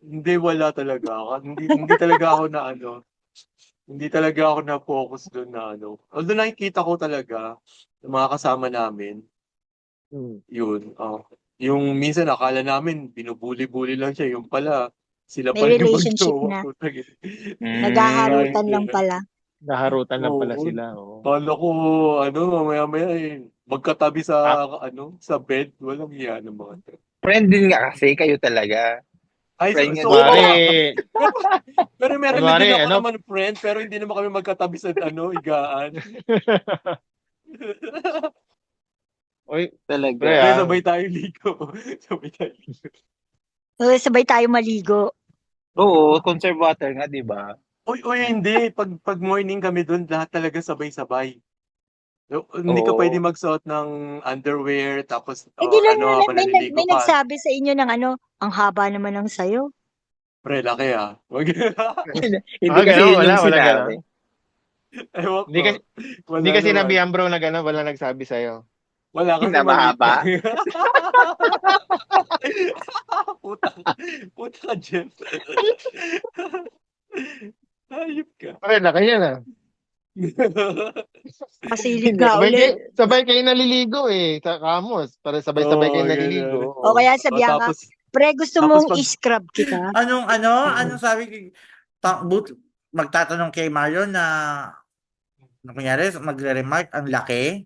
Hindi, wala talaga. Hindi talaga ako na ano. Hindi talaga ako na-focus doon na ano. Although nakikita ko talaga ng mga kasama namin. Yun. Yung minsan akala namin binubuli-bully lang siya, yung pala sila May pala yung relationship magjowa. na. Putang ina. Mm. Naghaharutan Ayos lang yun. pala. Naharutan lang pala Oo. sila. Oo. Kala ko, mamaya-maya magkatabi Ah, sa bed. Walang iya ng mga to. Friend din nga kasi kayo talaga. Ay, Friend nga din kunwari, oo. talaga. Pero, pero meron na din kunwari, ako ano, naman friend, pero hindi naman kami magkatabi sa higaan. Uy, pre Talaga. Kaya ah, sabay tayo ligo. Sabay tayo ligo. Sabay tayo maligo. Oo, conserve water nga, di ba? Uy, hindi. Pag morning kami doon, lahat talaga sabay-sabay. Hindi ka pwede Oo. magsuot ng underwear, tapos Di lang habang naliligo may ka. nagsabi sa inyo ng ano, ang haba naman ng sayo. Pre, laki ah. Hindi kasi gano'n, yun yung wala gano'n. sinabi. Ewan Hindi ko. kasi, hindi Wala kasi naman. sinabihan bro na gano'n, wala nagsabi sa'yo. Wala kasi Na maliit mahaba. eh. Puta ka. Puta ka, Jeff. Hayop ka. Pre, laki yan ah. Pasilip nga ulit. Sabay kayo naliligo eh, sa kamos. Para sabay-sabay kayo Oo, naliligo. ganun. O Oo. kaya O, sabihan ka, tapos, pre, gusto tapos mong pag, i-scrub kita? Anong sabi magtatanong kay Marion na kunyari magre-remark ang laki.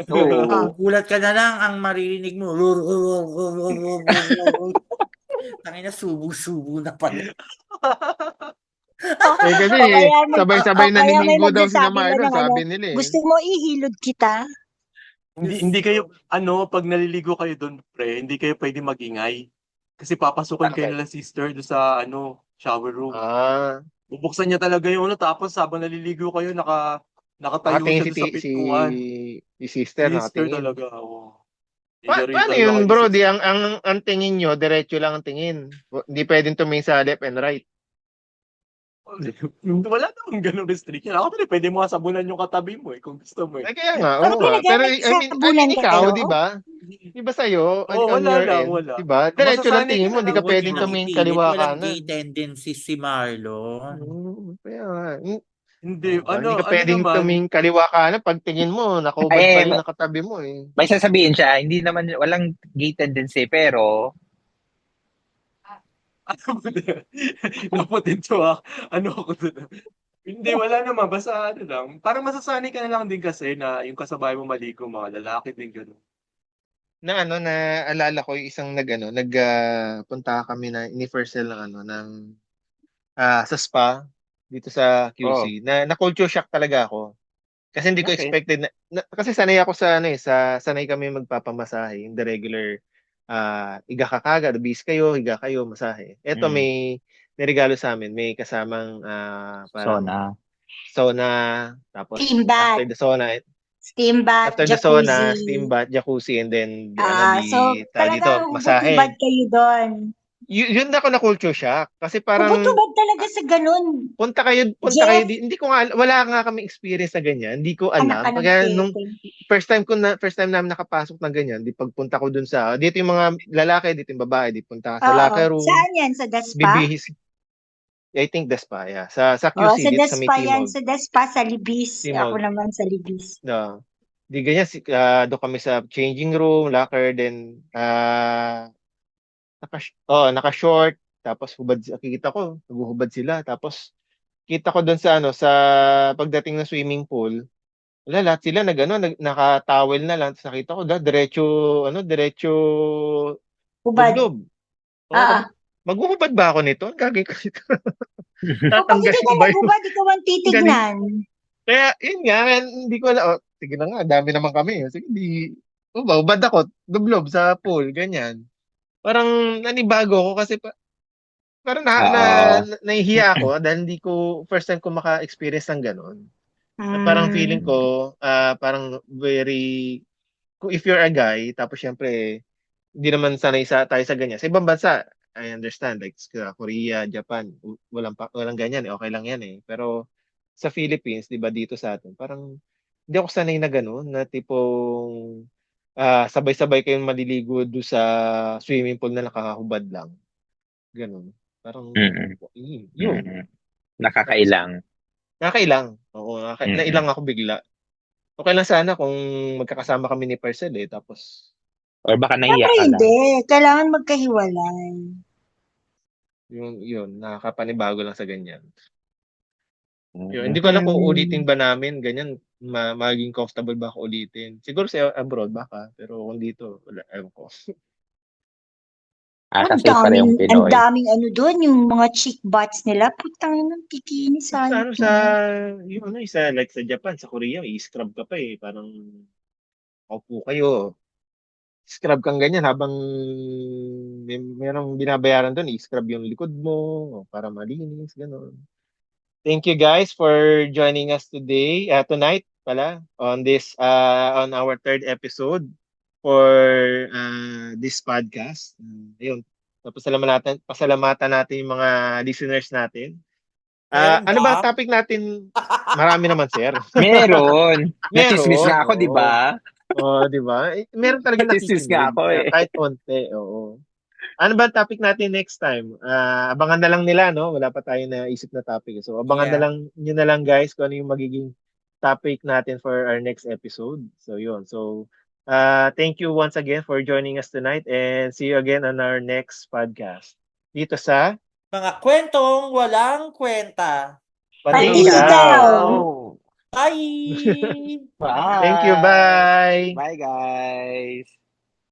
Ah. Oo. Gugulat ka na lang ang maririnig mo. Tangina, subo-subo na pala. Kasi sabay-sabay O kaya may naliligo daw sila magsasabi na Marlon, ng ano, sabi nila eh. gusto mo ihilod kita? hindi kayo, pag naliligo kayo doon, pre, hindi kayo pwede magingay. Kasi papasukin kayo Bakit? nila sister doon sa, shower room. Ah, Bubuksan niya talaga yung tapos habang naliligo kayo, nakatayo nakatingin siya doon sa si pintuan. sister, Sister nakatingin. talaga, oo. Yari Paano talaga yun kayo ni bro? Di sister. ang tingin nyo, diretso lang ang tingin. Hindi pwedeng tumingin sa left and right. Wala namang ganun restriction. Ako tuloy, pwede mo sabunan yung katabi mo kung gusto mo eh. Ay, kaya nga, Pag oo nga. talaga Pero nagsabunan ikaw, kayo, di ba? Di ba sa'yo, Oo, on wala your lang, end, wala. di ba? Diretso lang Masasanay ka tingin na mo, hindi lang ka Huwag pwedeng niyo nang mag-iwas. tumingin ipilit. kaliwa Walang gay kanan. tendencies si Marlon. Kaya nga. Hindi, Diba? Hindi ka ano pwedeng naman, tumingin kaliwa kanan pag tingin mo, nakahubad pa Ay, rin ang katabi mo eh. may sasabihin siya, hindi naman, walang gay tendency, pero, ano mo na, naputin to ano ako doon. Hindi, wala naman, basta lang. Parang masasanay ka na lang din kasi na yung kasabay mo maligo, mga lalaki din gano'n. Naalala ko yung isang punta kami na universal ng sa spa dito sa oh, QC na culture shock talaga ako. Kasi hindi ko bakit? expected kasi sanay ako sa sanay kami magpapamasahe in the regular iga ka kagad, bis kayo, higa kayo, masahe. Ito Mm, may regalo sa amin, may kasamang parang sauna. sauna, tapos steam bath, after the sauna, steam jacuzzi. bath, jacuzzi, and then So tawag dito, talagang hubot-hubad masahe. kayo doon. Yun ako na culture shock kasi parang Hubot-hubad talaga sa ganun. punta kayo Jeff, hindi ko nga wala nga kami experience na ganyan, hindi ko anak ka alam. ng Kaya nung tete. first time namin nakapasok ng ganyan, di pagpunta ko dun sa dito yung mga lalaki, dito yung babae, di punta ka sa Oo. locker room, Saan yan? Sa Despa? bibihis. I think Despa, yeah. Sa Oo, QC sa dito sa may Despa yan. Timog. Sa Despa, sa Libis. Ako Timog. naman sa Libis. No. Di ganyan doon kami sa changing room, locker, then naka-short, tapos kita ko, naguhubad sila, tapos kita ko doon sa sa pagdating ng swimming pool, wala lahat sila naka-towel na lang, tapos nakita ko diretso diretso Hubad. lublob. Oo, sabi Ah. ko, maghuhubad ba ako nito? Ang gagawin ko nito. O pag hindi Tatanggalin ka ko ba yun? naghubad, ikaw ang Galing. titignan. Kaya, yun nga, hindi ko alam. Oh, sige na nga, dami naman kami. Sige, hubad ako, lublob sa pool, ganyan. Parang nanibago ako kasi parang Oo. nahihiya ako dahil hindi ko, first time ko maka-experience ng gano'n. Na parang feeling Hmm. ko, parang very, kung if you're a guy, tapos syempre, hindi naman sanay tayo sa ganyan. Sa ibang bansa, I understand, like sa Korea, Japan, walang ganyan, okay lang yan eh. Pero sa Philippines, di ba dito sa atin, parang hindi ako sanay na gano'n, na tipong sabay-sabay kayong maliligo do sa swimming pool na nakakahubad lang. Gano'n. Parang, Mm, yun. mm. Tapos, Nakakailang. nakakailang. Oo, Mm. nailang ako bigla. Okay lang sana kung magkakasama kami ni Parcel eh. Tapos, Or baka Siyempre nahiya ka lang. hindi. Kailangan magkahiwalay. Yun, nakakapanibago lang sa ganyan. Yun, hindi ko alam kung Mm. ulitin ba namin, ganyan, maging comfortable ba ako ulitin. Siguro sa abroad baka, pero kung dito, wala, ewan ko. Kasi parehong Ang Pinoy. daming ano doon, yung mga chick butts nila. Putang ina, kikinis Sa sa ano, like sa Japan, sa Korea, i-scrub ka pa eh. Parang, paupo kayo. Scrub kang ganyan habang merong binabayaran doon, i-scrub yung likod mo para malinis, gano'n. Thank you guys for joining us tonight pala, on our third episode for this podcast. Ayun. Tapos pasalamatan natin yung mga listeners natin. Meron Ano ba ba? topic natin? Marami naman, sir. Meron. Natismis Meron, nga ako, di oo. ba? Oo, di ba? Meron talaga Natismis nga nakikinig. ako eh. Kahit konti, oo. Ano ba ang topic natin next time? Abangan na lang nila, no? Wala pa tayo naisip na topic. So, abangan na Yeah. lang nyo na lang, guys, kung ano yung magiging topic natin for our next episode. So, yun. So, thank you once again for joining us tonight and see you again on our next podcast. Dito sa Mga kwentong walang kwenta. Pantigaw! Bye! Bye. Thank you. Bye. Bye, guys.